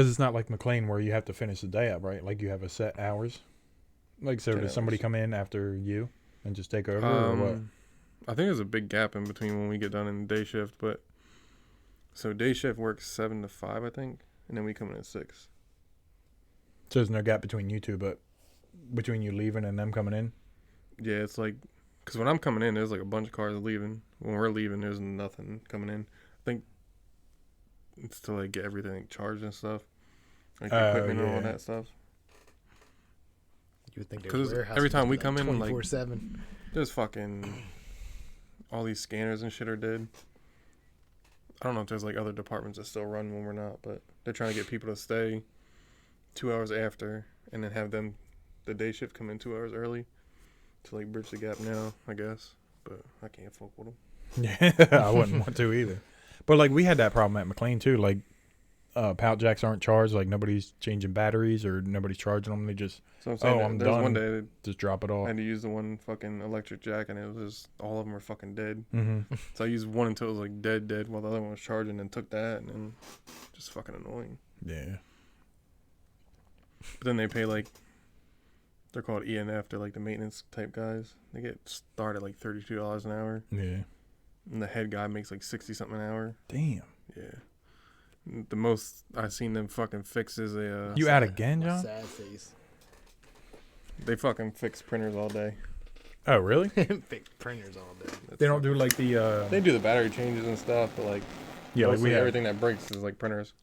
it's not like McLean where you have to finish the day up, right? Like you have a set hours. Like, so 10 does somebody hours. come in after you and just take over, or what? I think there's a big gap in between when we get done in the day shift, but so day shift works 7 to 5, I think, and then we come in at 6. So there's no gap between you two, but between you leaving and them coming in. Yeah, it's like, because when I'm coming in, there's like a bunch of cars leaving. When we're leaving, there's nothing coming in. I think it's to like get everything charged and stuff, like the Oh, equipment and all yeah. that stuff. You would think 'Cause there's warehouse every time we come in, like- 24/7. There's fucking all these scanners and shit are dead. I don't know if there's like other departments that still run when we're not, but they're trying to get people to stay 2 hours after and then have them the day shift come in 2 hours early to like bridge the gap now, I guess. But I can't fuck with them. Yeah, I wouldn't want to either. But like we had that problem at McLean too. Like, pallet jacks aren't charged. Like nobody's changing batteries or nobody's charging them. They just So I'm saying Oh, that I'm there was one done. day that just drop it I off. had to use the one fucking electric jack and it was just all of them were fucking dead. Mm-hmm. So I used one until it was like dead while the other one was charging and took that and then just fucking annoying. Yeah. But then they pay like They're called E&F. They're like the maintenance type guys. They get started like $32 an hour. Yeah. And the head guy makes like 60 something an hour. Damn. Yeah. The most I've seen them fucking fix is a. You out again, John? Sad face. They fucking fix printers all day. Oh, really? Fake printers all day. They don't do like the. They do the battery changes and stuff, but like. Yeah, like we have. Everything that breaks is like printers.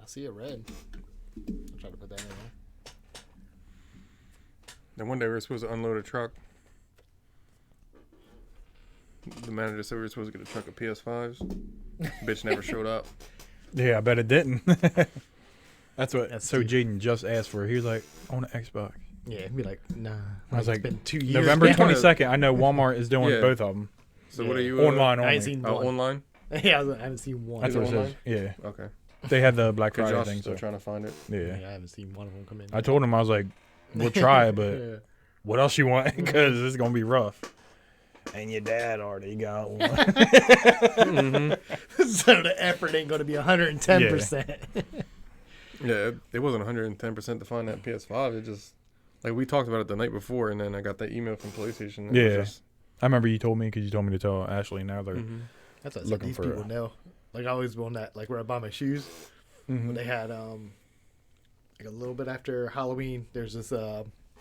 I see a red. I'll try to put that in there. Then one day we were supposed to unload a truck. The manager said we were supposed to get a truck of PS5s. Bitch never showed up. Yeah, I bet it didn't. That's what. That's so too- Jaden just asked for. He was like, "I want an Xbox." Yeah, be like, nah. I was like, it's been 2 years. November now. 22nd. I know Walmart is doing Yeah. both of them So what are Yeah. you online I only. ain't seen one. online? Yeah, I haven't seen one. That's Is what it it says. Yeah, Okay. they had the Black Cause Friday Josh thing. is still So trying to find it. yeah, I haven't seen one of them come in. I told him I was like, "We'll try, but Yeah. what else you want? Because it's gonna be rough." And your dad already got one. So the effort ain't going to be 110%. Yeah, it wasn't 110% to find that PS5. It just like we talked about it the night before, and then I got that email from PlayStation. It Yeah. was just, I remember you told me because you told me to tell Ashley. Now they're That's what I said. Looking These for people a- know. Like I always on that, like where I buy my shoes. Mhm. When they had like a little bit after Halloween, there's this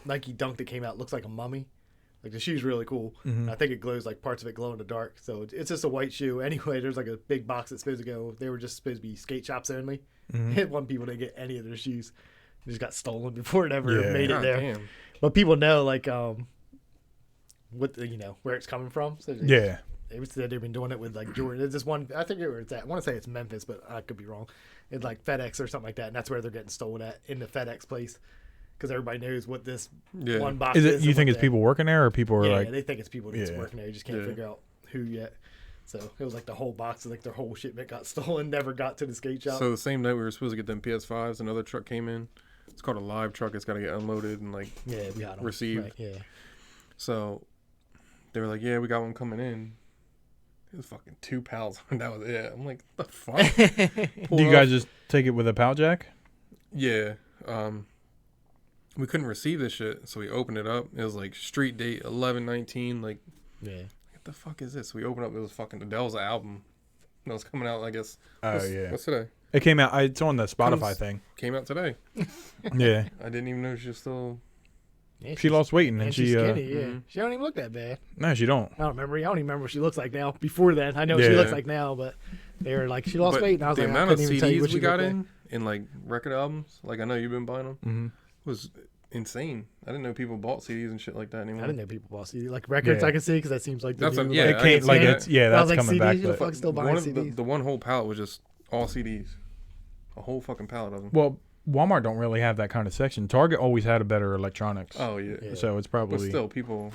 Nike Dunk that came out. Looks like a mummy. Like the shoe's really cool. Mhm. I think it glows, like parts of it glow in the dark. So it's just a white shoe. Anyway, there's like a big box that's supposed to go. They were just supposed to be skate shops only. Mhm. One people didn't get any of their shoes. They just got stolen before it ever Yeah. made it God there. damn. But people know like what the, where it's coming from. So Yeah. they said they've been doing it with like Jordan. There's this one, I think it's at. I want to say it's Memphis, but I could be wrong. It's like FedEx or something like that, and that's where they're getting stolen at in the FedEx place because everybody knows what this Yeah. one box Is is. it? You and think what it's people working there, or people are Yeah, like? they think it's people that's Yeah. working there. You just can't Yeah. figure out who yet. So it was like the whole box, like their whole shipment got stolen, never got to the skate shop. So the same night we were supposed to get them PS5s, another truck came in. It's called a live truck. It's got to get unloaded and like yeah, we got them. received. Right, yeah. So they were like, "Yeah, we got one coming in." It was fucking 2 pals. And that was it. I'm like, "The fuck?" Pulled Do you up. guys just take it with a pallet jack? Yeah. We couldn't receive this shit, so we opened it up. It was like street date 11/19. Like, Yeah. what the fuck is this? We opened up. It was fucking Adele's album. That was coming out. I guess. Oh what's, yeah, What's today? it came out. It's on the Spotify Comes- thing. Came out today. Yeah, I didn't even know she was still. Yeah, she lost weight and and then she's she. skinny. Yeah, Mhm. she don't even look that bad. No, she don't. I don't remember. I don't even remember what she looks like now. Before then, I know what she Yeah. looks like now, but they were like she lost But weight, and I was the like, I amount of couldn't even tell you CDs what she we got looked like. in like record albums, like I know you've been buying them, Mm-hmm. was insane. I didn't know people bought CDs and shit like that anymore. I didn't know people bought CDs like records. Yeah. I can see because that seems like the That's new, what- yeah, it I came can like see it's that. yeah, I that's was like, coming CDs, back. you the But, fuck still buying One of CDs? the one whole pallet was just all CDs, a whole fucking pallet of them. well, Walmart don't really have that kind of section. Target always had a better electronics. Oh yeah, Yeah. So it's but probably. still people.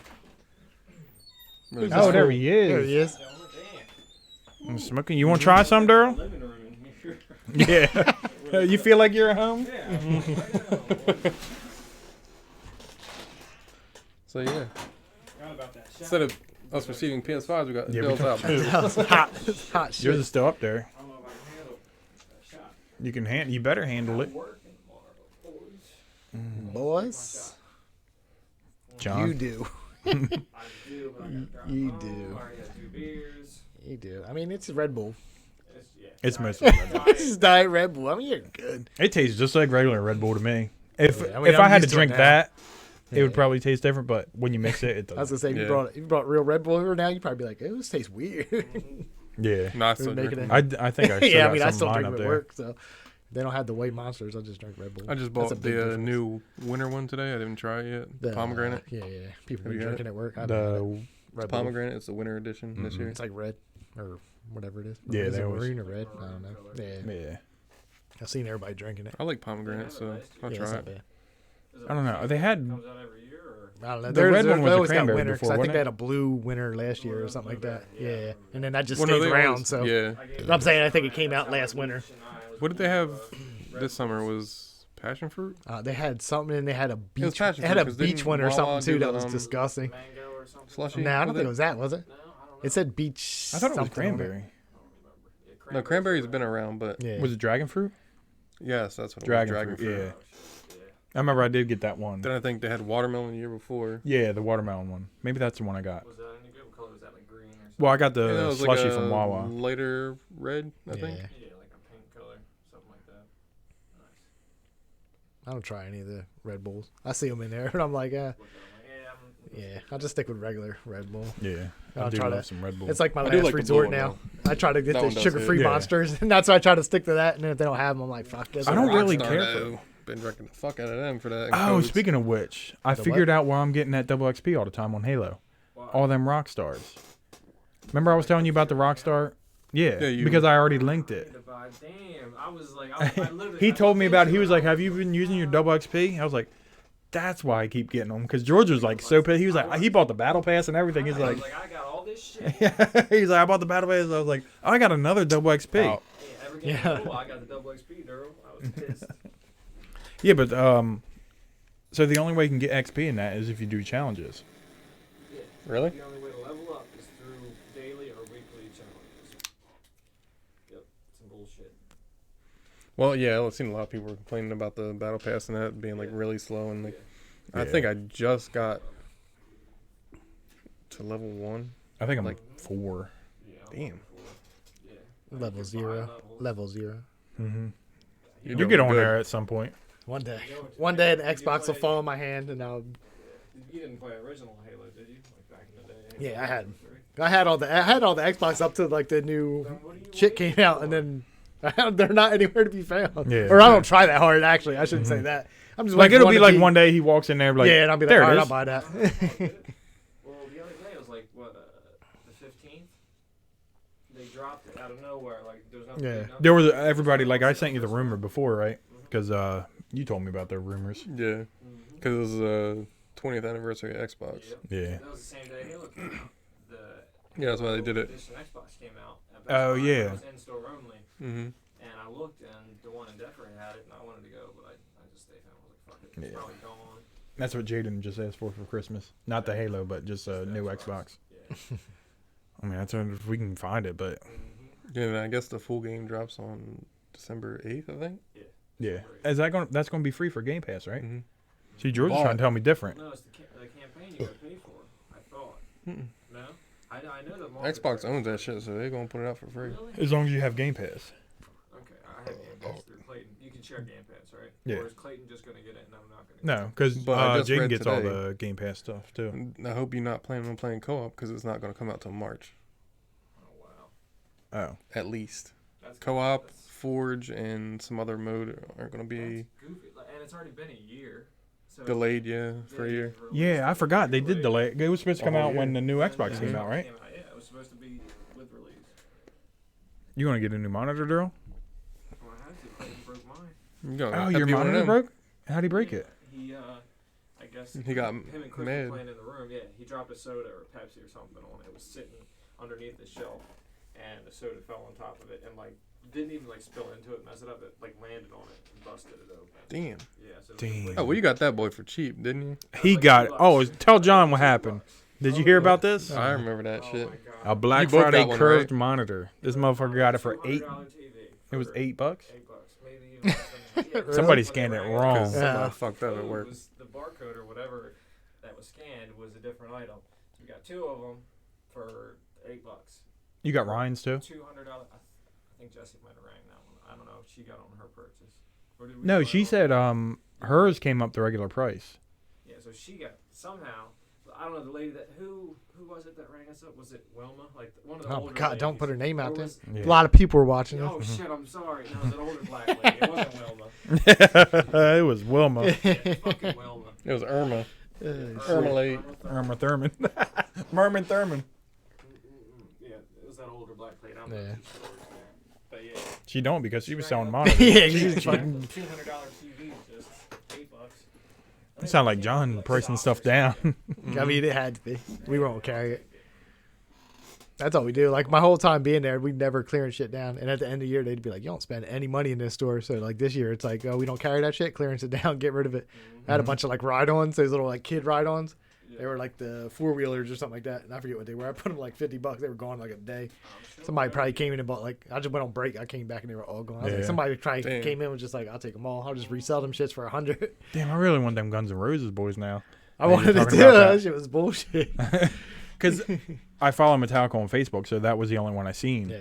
Really Who's Oh, this there fool? he is. There he is. I'm smoking. You want to try some, Daryl? Living room in here. Yeah. You feel like you're at home? Yeah. So yeah, Forgot about that shot. instead of us receiving PS5s, we got Yeah, we Adele's got- album. That was hot, hot shit. Yours is still up there. I don't know if I can handle that shot. You can hand. You better handle it, Working tomorrow, boys. Boys, John. you do. I do, but I gotta drive You home. do. I already had 2 beers. You do. I mean, it's Red Bull. Yeah. It's mostly Red Bull. This is Diet Red Bull. I mean, you're good. It tastes just like regular Red Bull to me. If Yeah, I mean, if I I'm had to used to it drink now. that, it would Yeah. probably taste different. But when you mix it, it I was doesn't. gonna say, Yeah. if you brought real Red Bull over now, you'd probably be like, "Oh, this tastes weird." Yeah. No, I still Make drink it them. in. I think I still yeah, I got mean, I some still line drink up them at there. work, so they don't have the white monsters. I just drink Red Bull. I just That's bought a big the difference. new winter one today. I didn't try it yet. The Pomegranate. Yeah, yeah. People Have been you had drinking at work. I The Red Bull. Pomegranate. It's the winter edition this Mhm. year. It's like red or whatever it is. Yeah, is they it always- maroon or red? I don't know. Yeah, yeah. I've seen everybody drinking it. I like pomegranate, so I'll Yeah, it's try not it. bad. Is I don't know. They had Comes out every year, or? I don't know. The There's- red one was they a always got cranberry winter, 'cause before, I think wasn't they it? had a blue winter last year or something like that. Yeah, and then that just Well, no, stays they around. always- So yeah. I'm saying I think it came out last winter. What did they have this summer? Was passion fruit? They had something, and they had a was beach. passion They had fruit, a 'cause beach didn't one or Wawa something too do that the, was um, disgusting. Mango or something. Slushy? No, I don't Was think it? it was that, was it? No, I don't know. It said beach. I thought it was something on cranberry. I don't remember. Yeah, No, cranberry's been around, but Yeah. Was it dragon fruit? yes, that's what it Dragon was. Dragon fruit, fruit. yeah. Oh, shit, yeah. I remember I did get that one. Then I think they had watermelon the year before. Yeah, the watermelon one. Maybe that's the one I got. Was that any good? What color was that? Like green or something? Well, I got Yeah, the it was slushy like from a Wawa. lighter red, I think. Yeah. Yeah, like a pink color, something like that. Nice. I don't try any of the Red Bulls. I see them in there, and I'm like, Look at it, I'm like, yeah, I'll just stick with regular Red Bull. Yeah, I'll I do try love that. some Red Bull. It's like my I do last like the resort blue now. one, I try to get That the one does sugar-free hit. Yeah. monsters, and that's why I try to stick to that. And if they don't have them, I'm like, fuck. Guess I what? don't really Rockstar, care for- though. Been drinking the fuck out of them for that. and Oh, codes. speaking of which, I The figured what? out why I'm getting that double XP all the time on Halo. Wow. All them rock stars. Remember I was telling you about the rock star? Yeah, Yeah, you- because I already linked it. Damn, I was like, I literally. He I told me looked about it. into He was like, "Have you been using your double XP?" I was like, "That's why I keep getting them." Because George was like so pissed. He was like, he bought the battle pass and everything. He's I like, was like, I got all this shit. he's like, I bought the battle pass. I was like, oh, I got another double XP. Oh. Yeah, every game Yeah. cool, I got the double XP, Daryl. I was pissed. Yeah, but so the only way you can get XP in that is if you do challenges. Yeah. Really? The only way to level up is through daily or weekly challenges. Yep, some bullshit. Well, yeah, I've seen a lot of people were complaining about the battle pass and that being like really slow and like. I Yeah. think I just got to level 1. I think I'm Like- like 4. Yeah. Damn. Yeah. Level 0. Level 0. Mm-hmm. You're You doing get on good. there at some point. One day. You know what- One day the you Xbox will play- fall in my hand, and I'll. You didn't play original Halo, did you? Like back in the day? Yeah, I had. 3? I had all the Xbox up to like the new Then what do you shit want came to out, do? and then they're not anywhere to be found. Yeah. Or I don't try that hard. Actually, I shouldn't say that. I'm just Like waiting for it'll one be to like one day he walks in there like, yeah, and I'll be like, there all it right, I'll is. buy that. Well, the other day it was like what the 15th. They dropped it out of nowhere. Like there was nothing. Yeah. nothing- There was everybody like I sent you the rumor before, right? Because you told me about their rumors. Yeah, Mhm. because it was the 20th anniversary of Xbox. Yep. Yeah. That was the same day Halo came out. The Yeah, that's why they Halo did it. Edition Xbox came out. at Best Oh, Buy. yeah. It was in store only, Mm-hmm. and I looked, and the one in Denver had it, and I wanted to go, but I just stayed home. I was like, fuck it, it's Yeah. probably gone. That's what Jaden just asked for Christmas. Not the Halo, but just a new Xbox. Yeah. I mean, that's if we can find it, but Yeah, and I guess the full game drops on December 8th, I think. yeah. Is that going? That's going to be free for Game Pass, right? Mm-hmm. See, George is trying to tell me different. No, it's the campaign you gotta pay for. I thought. No, I know the market- Xbox owns that shit, so they're gonna put it out for free. Really? As long as you have Game Pass. Okay, I have Game Pass through Clayton. You can share Game Pass, right? Yeah. Or is Clayton just gonna get it and I'm not gonna? Get No, because But I just Jaden read gets all today- the Game Pass stuff too. And I hope you're not planning on playing co-op because it's not gonna come out till March, it? Oh wow. Oh, at least. That's Co-op, that's- Forge, and some other mode are gonna be that's goofy. Like, and it's already been a year. So delayed, yeah, for a year. yeah. I forgot they did delay. It was supposed to come Oh, out yeah. when the new When Xbox the came out, right? Yeah, it was supposed to be with release. You want to get a new monitor, Daryl? Well, I had to. Clayton broke mine. You gonna Oh, have your to be one of monitor them. broke? How'd he break it? He I guess He got him and Cliff mad. were playing in the room. Yeah, he dropped a soda or a Pepsi or something on it. It was sitting underneath the shelf, and the soda fell on top of it and like didn't even like spill into it, mess it up. It like landed on it and busted it open. Damn. Yeah. So Damn. Oh, well, you got that boy for cheap, didn't you? He got. Oh, tell John what happened. Did you hear about this? I remember that Oh shit. my God. A Black You both Friday got one, curved right? monitor. This motherfucker got it for $8. $200 TV It was for $8. $8, maybe even less than that. Yeah, Somebody when scanned they it rang wrong. Because Yeah. somebody fucked up at code work. was the barcode or whatever that was scanned was a different item. So we got two of them for $8. You got Ryan's too? $200. I think Jessie might have rang that one. I don't know if she got on her purchase. Or did we No, buy she it said on- hers came up the regular price. Yeah, so she got somehow. I don't know the lady that who was it that rang us up? Was it Wilma? Like one of the Oh older my God! Don't ladies. put her name Or out there. was- Yeah. A lot of people were watching Oh it. shit! I'm sorry. No, it was an older black lady. It wasn't Wilma. It was Wilma. Yeah, fucking Wilma. It was Irma. Uh, Irma. Irma Thurman. Merman Thurman. Yeah, it was that older black lady. I'm Yeah. not too sure. But yeah. She don't because she was selling yeah, monitors. she's fucking. $200 TV, just $8. It sounded like John pricing stuff down. I mean, it had to be. We won't carry it. That's all we do. Like my whole time being there, we never clearing shit down. And at the end of the year, they'd be like, "You don't spend any money in this store." So like this year, it's like, "Oh, we don't carry that shit. Clearance it down. Get rid of it." I had a bunch of like ride-ons, those little like kid ride-ons. They were like the 4-wheelers or something like that, and I forget what they were. I put them like $50. They were gone like a day. Sure Somebody probably came in and bought like, I just went on break. I came back and they were all gone. I was like, somebody Damn. came in and was just like, I'll take them all. I'll just resell them shits for 100. Damn, I really want them Guns N' Roses boys now. I Hey, wanted you're to talking do about that. that. Shit was bullshit. Because I follow Metallica on Facebook, so that was the only one I seen. Yeah.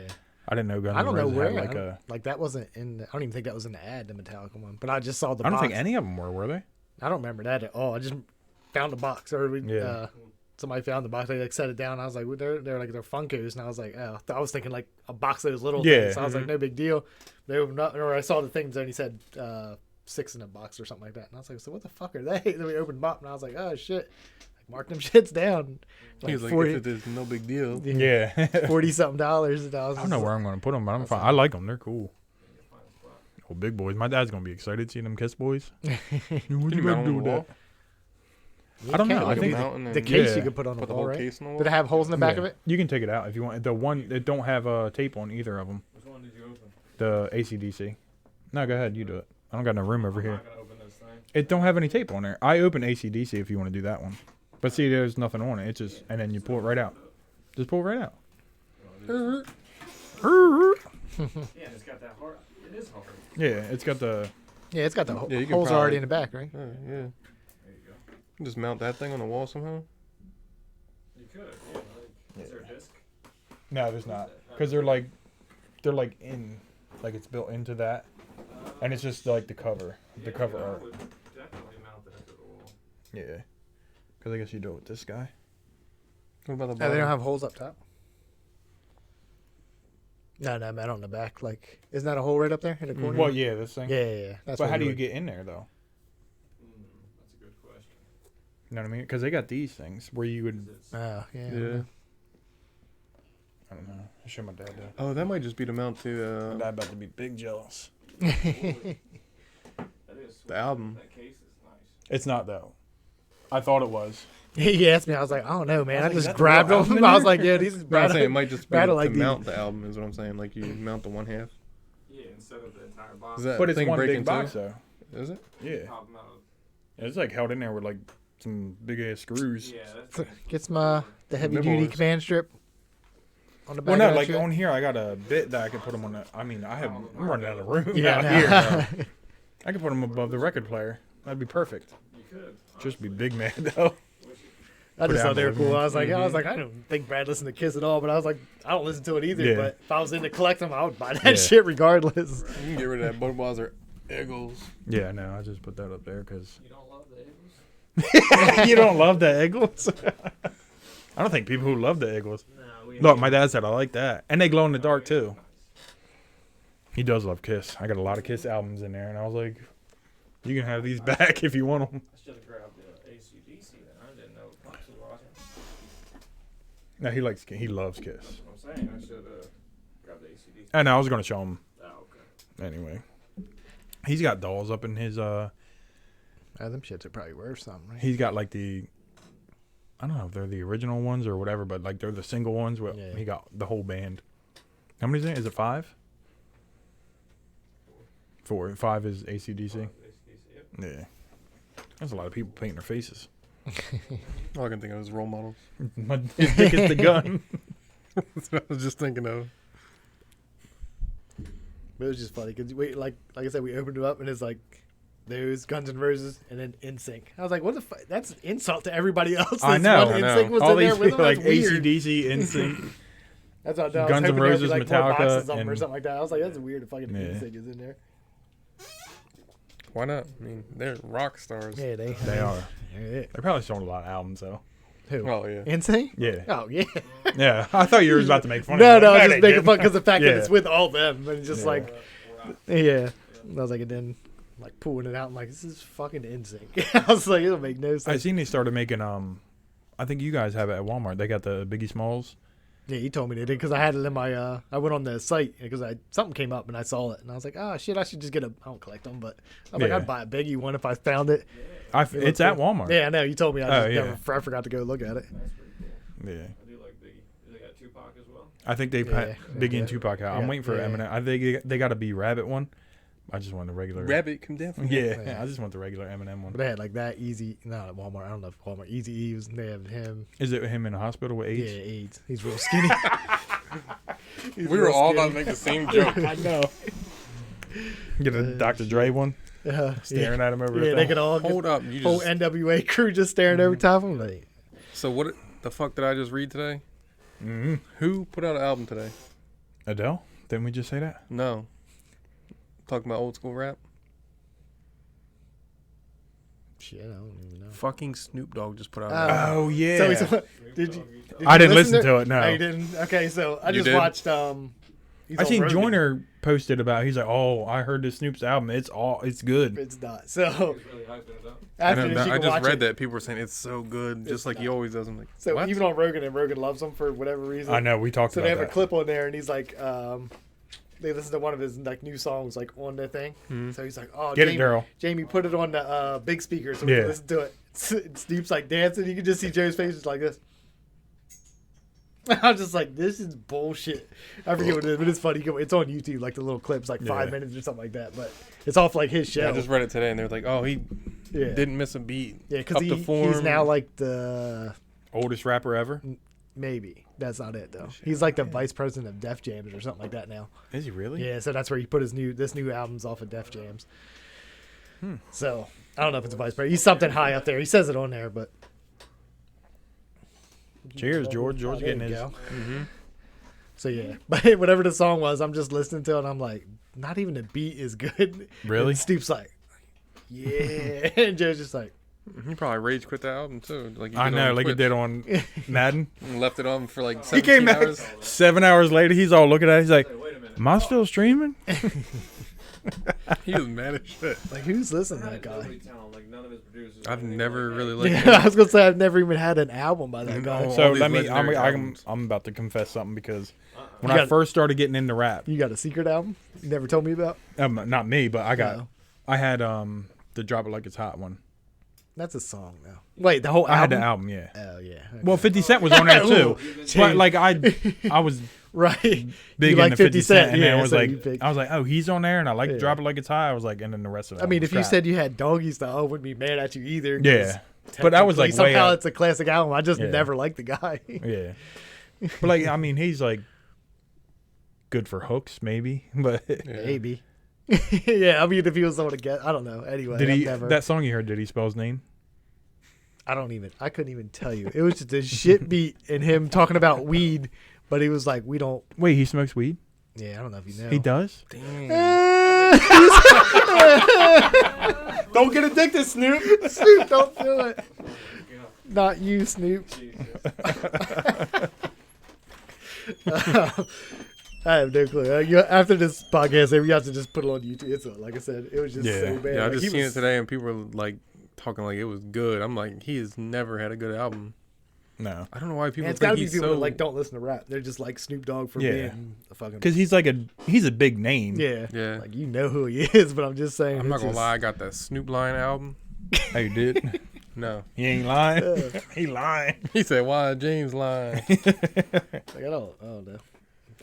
I didn't know Guns I N' don't know Roses where. had like I don't- a. like that wasn't in. I don't even think that was in the ad, the Metallica one. But I just saw the. I don't box. think any of them were they? I don't remember that at all. I just found the box, or Yeah. somebody found the box. They like set it down. I was like, well, they're like they're Funkos, and I was like, oh, I was thinking like a box of those little Yeah. things. So I was like, no big deal. They opened up, or I saw the things, and he said 6 in a box or something like that. And I was like, so what the fuck are they? Then we opened them up, and I was like, oh shit, like, mark them shits down. He was like, 40, if it is no big deal. Yeah. $40-something. And I was I don't know where I'm going to put them, but I'm fine. I like them. They're cool. Oh, big boys. My dad's going to be excited seeing them Kiss boys. What Can you you mount gonna on do the with wall? that? I don't know. I Like a think mountain the and case Yeah. you could put on the put the wall, whole right? case on the wall? Did it have holes in the back Yeah. of it? You can take it out if you want. The one it don't have tape on either of them. Which one did you open? The ACDC. No, go ahead. You do it. I don't got no room over I'm here. not gonna open this thing. It don't have any tape on there. I open ACDC if you want to do that one. But see, there's nothing on it. It's just, and then you pull it right out. Just pull it right out. Yeah, and it's got that hard. It is hard. Yeah, it's got the. Yeah, it's got the Yeah, you can holes probably- already in the back, right? Yeah. There you go. Just mount that thing on the wall somehow. You could. Yeah. Like, is there a disc? No, there's not, because they're like in, like it's built into that, and it's just like the cover, the cover I art. would definitely mount it into the wall. Yeah, because I guess you do it with this guy. What about the Oh, bottom? they don't have holes up top? No, man, on the back. Like, isn't that a hole right up there in the corner? Well, yeah, this thing. Yeah. That's But what how we do you would- get in there though? That's a good question. You know what I mean? Because they got these things where you would. Oh, yeah. Yeah. I don't know. I show my dad that. Oh, that might just be the mount My to dad about to be big jealous. That is sweet. the album. That case is nice. It's not though. I thought it was. He asked me. I was like, I don't know, man. I I was like, just is that the grabbed real them. album in I was there? like, yeah, these is No, I'm saying it bad. might just be battle to like these. mount the album is what I'm saying. Like you mount the one half. Yeah, instead of the entire box. Is that But it's thing one break big in box two? though. Is it? Yeah. Pop 'em out. It's like held in there with like some big ass screws. Yeah, that's Gets the heavy duty Nibbles. command strip on the back. Well, of no, that like shit. on here, I got a bit that I can put them on. I'm running out of room Yeah, out no. here. Bro. I could put them above the record player. That'd be perfect. you could. Just be big man though. I Put just it thought they were out cool. I was like, Mhm. I don't think Brad listened to Kiss at all, but I was like, I don't listen to it either. Yeah. But if I was into collect them, I would buy that Yeah. shit regardless. You can get rid of that Budweiser Eagles. Yeah, no, I just put that up there because You don't love the Eagles? you don't love the Eagles. I don't think people who love the Eagles. No, we Look, my dad said I like that, and they glow in the dark too. He does love Kiss. I got a lot of Kiss albums in there, and I was like, you can have these back if you want them. I should have grabbed the ACDC then. I didn't know Pops was watching. No, he loves Kiss. That's what I'm saying. I should have grabbed the ACDC. And I was gonna show him Oh, okay. anyway. He's got dolls up in his Them shits are probably worth something, right? He's got like I don't know if they're the original ones or whatever, but like they're the single ones. Well, Yeah. he got the whole band. How many is it? Is it 5? 4. 5 is ACDC. ACDC, yep. Yeah. There's a lot of people painting their faces. All I can think of is role models. His dick is the gun. That's what I was just thinking of. But it was just funny because like I said, we opened it up and it's like those Guns N' Roses and then NSYNC. I was like, what the fuck? That's an insult to everybody else. I This know. one I know. NSYNC was All in there these with them. like That's weird. ACDC, NSYNC. That's what I was Guns N' hoping there'd be, Roses, like, more Metallica, boxes of them or and- something like that. I was like, that's weird. If fucking Yeah. NSYNC is in there. Why not? I mean, they're rock stars. Yeah, they are. Yeah. They probably sold a lot of albums though. Who? Oh yeah. NSYNC? Yeah. Oh yeah. Yeah. I thought you were about to make fun No, of no, it. I'm just they making didn't. fun because the fact Yeah. that it's with all them and it's just Yeah. like, yeah. I was like, and then like pulling it out. I'm like, this is fucking NSYNC. I was like, it'll make no I sense. seen they started making I think you guys have it at Walmart. They got the Biggie Smalls. Yeah, he told me they did because I had it in my. I went on the site because something came up and I saw it and I was like, oh shit, I should just get a. I don't collect them, but I was like, Yeah. I'd buy a Biggie one if I found it. It's at Walmart. Yeah, I know. You told me. I Oh, just I forgot to go look at it. That's pretty cool. Yeah. I do like Biggie. They got Tupac as well. I think they put Yeah. Biggie and Tupac out. I'm Yeah. waiting for Yeah. Eminem. I think they got a B Rabbit one, I just want the regular. Rabbit, come down. Yeah, I just want the regular Eminem one. But they had like that Easy. No, at Walmart. I don't know if Walmart. Easy E was. They have him. Is it him in the hospital with AIDS? Yeah, AIDS. He's real skinny. He's We were real all skinny. about to make the same joke. I know. Get a Dr. Dre one, staring at him over. Yeah, the they thing. could all Hold up, you whole just. NWA crew just staring every time. I'm like, So what the fuck did I just read today? Mm-hmm. Who put out an album today? Adele? Didn't we just say that? No. Talking about old school rap. shit, I don't even know. Fucking Snoop Dogg just put out. An Oh. album. Oh yeah. So he's, did you? I didn't listen to it. No. Oh, you didn't. Okay, so I You just did? watched. He's I on seen Rogan. Joyner posted about. He's like, "Oh, I heard this Snoop's album. It's good." It's not. So He was really hyping it up. after this, you I can just watch read it. that people were saying it's so good, just like he always does. I'm like, So what? even on Rogan, and Rogan loves him for whatever reason. I know we talked So they about have that. a clip on there, and he's like, they listen to one of his like new songs like on their thing. Mhm. So he's like, "Oh, Get Jamie, it, Daryl. Jamie, put it on the big speaker so we Yeah. can listen to it." Snoop's like dancing. You can just see Joe's face is like this. I'm just like, this is bullshit. I forget what it is, but it's funny. It's on YouTube, like the little clips, like 5 Yeah. minutes or something like that. But it's off like his show. Yeah, I just read it today, and they're like, oh, he Yeah. didn't miss a beat. Yeah, because up to form. he's now like the Oldest rapper ever. maybe that's not it though. He's like the vice president of Def Jams or something like that now. Is he really? Yeah, so that's where he put his new albums off of Def Jams. So I don't know if it's a vice president. He's something high up there. He says it on there, but Cheers, George. George there getting you his. go. Mm-hmm. So yeah, but whatever the song was, I'm just listening to it. And I'm like, not even the beat is good. Really? And Snoop's like, yeah, and Joe's just like, He probably rage quit that album too. Like he I did know, on like he Twitch. did on Madden. And left it on for like He 17 came back hours. 7 hours later. He's all looking at it. He's like, Hey, wait a minute. "Am I still streaming?" He was mad as shit. like who's listening to that guy? Nobody tell him, like, none of his producers or I've anything never like really that. liked Yeah, I was gonna say I've never even had an album by that No. guy. So all these let me. I'm, legendary I'm albums. I'm about to confess something because when You I got- first started getting into rap, You got a secret album you never told me about? not me, but I got. No. I had the Drop It Like It's Hot one. That's a song now. Wait, the whole I had album? the album, yeah. Oh yeah. Okay. Well, 50 Cent was on there too. But like I was right. big You into like 50 Cent, and yeah, then I was so like, you picked- I was like, oh, he's on there, and I like Yeah. Drop It Like It's Hot. I was like, and then the rest of it. I mean, if you said you had Doggy Style, I wouldn't be mad at you either. 'cause yeah, but that was like technically, way somehow out. it's a classic album. I just Yeah. never liked the guy. Yeah, but like I mean, he's like good for hooks, maybe. But Yeah. Maybe. Yeah, I mean, if he was someone to get, I don't know. Anyway, did I've he never, that song you heard? Did he spell his name? I couldn't even tell you. It was just a shit beat and him talking about weed, but he was like, we don't. Wait, he smokes weed. Yeah, I don't know if you know. He does. Damn. Don't get addicted, Snoop. Snoop, don't do it. Not you, Snoop. I have no clue. After this podcast, you have to just put it on YouTube. It's like I said, it was just Yeah. so bad. Yeah, I Like, just he seen was- it today, and people were like talking like it was good. I'm like, he has never had a good album. No, I don't know why people Man, it's think got to be he's people so. that like don't listen to rap. They're just like Snoop Dogg for Yeah. being a fucking. because he's a big name. Yeah, Yeah. like you know who he is, but I'm just saying. I'm not it's gonna just- lie, I got that Snoop Lion album. Oh, you did. No, He ain't lying. Uh, He lying. he said, "Why James lying?" Like I don't know.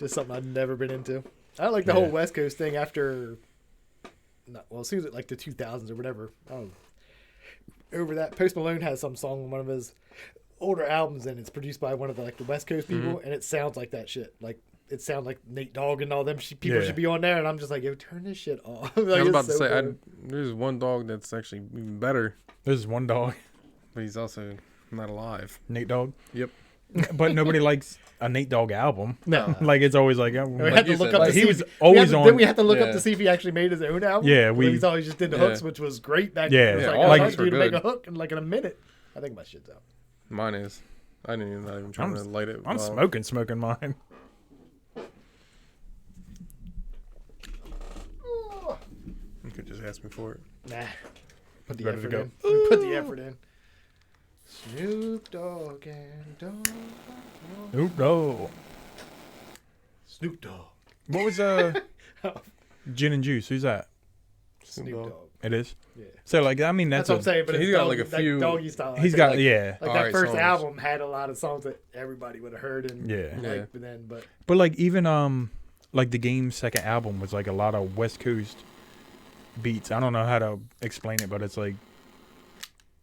Just something I've never been into. I like the whole Yeah. West Coast thing after. As soon as like the 2000s or whatever. Over that, Post Malone has some song on one of his older albums, and it's produced by one of the West Coast people, and it sounds like that shit. Like it sounds like Nate Dogg and all them people Yeah. should be on there, and I'm just like, yo, turn this shit off. I Like, was it's about to so say, bad. there's one dog that's actually even better, This is one dog, but he's also not alive. Nate Dogg. Yep. But nobody likes a Nate Dogg album. No. Like it's always like We Like had to you look said, up like, to he see was if- always Then on. we had to look up Yeah. to see if he actually made his own album. Yeah, But we- he's always just did the Yeah. hooks, which was great back Yeah. then. It was Yeah, like, all oh, his I hooks do were to make a good. hook in like in a minute. I think my shit's out. Mine is. I didn't even not even trying to light it. I'm while- smoking mine. You could just ask me for it. Nah. Put the Ready to effort go. in. We put the effort in. Snoop Dogg and Dogg. Oop, no. Snoop Dogg. What was Gin and Juice? Who's that? Snoop Dogg. Dogg. It is. Yeah. So like I mean That's that's, what I'm saying, but so it's he's got, doggy, like, a few- doggy style. I he's think, got like, yeah. Like Alright, that first songs. album had a lot of songs that everybody would have heard and Yeah. Yeah. liked, but But like even like the Game's second album was like a lot of West Coast beats. I don't know how to explain it, but it's like,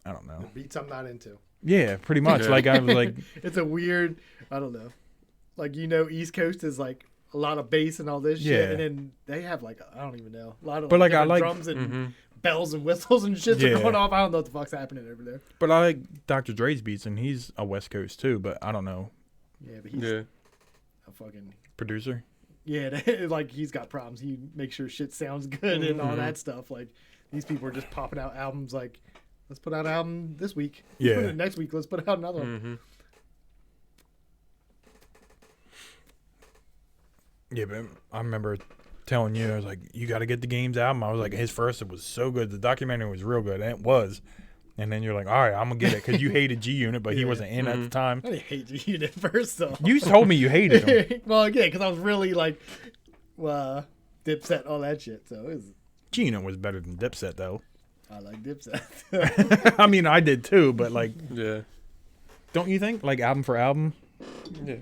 I don't The know. beats I'm not into. Yeah, pretty much. Yeah. Like I was like, It's a weird. I don't know. Like East Coast is like a lot of bass and all this shit, Yeah. and then they have like I don't even know a lot of But, like, I different like- drums and Mm-hmm. bells and whistles and shit Yeah. are going off. I don't know what the fuck's happening over there. but I like Dr. Dre's beats, and he's a West Coast too. But I don't know, Yeah, but he's Yeah. a fucking producer. yeah. Like he's got problems. He makes sure shit sounds good and all that stuff. Like these people are just popping out albums. Like let's put out an album this week. Yeah. Next week let's put out another one. Mm-hmm. Yeah, but I remember telling you, I was like, you got to get the Games album. I was like, his first was so good. The documentary was real good, and it was. And then you're like, all right, I'm going to get it because you hated G Unit, but he Yeah. wasn't in at the time. I didn't hate the unit first though. You told me you hated him. Well, yeah, because I was really like, Dipset, all that shit. So it was, G Unit was better than Dipset, though. I like Dipset. I mean, I did too, but like, Yeah. don't you think? Like, album for album? Yeah.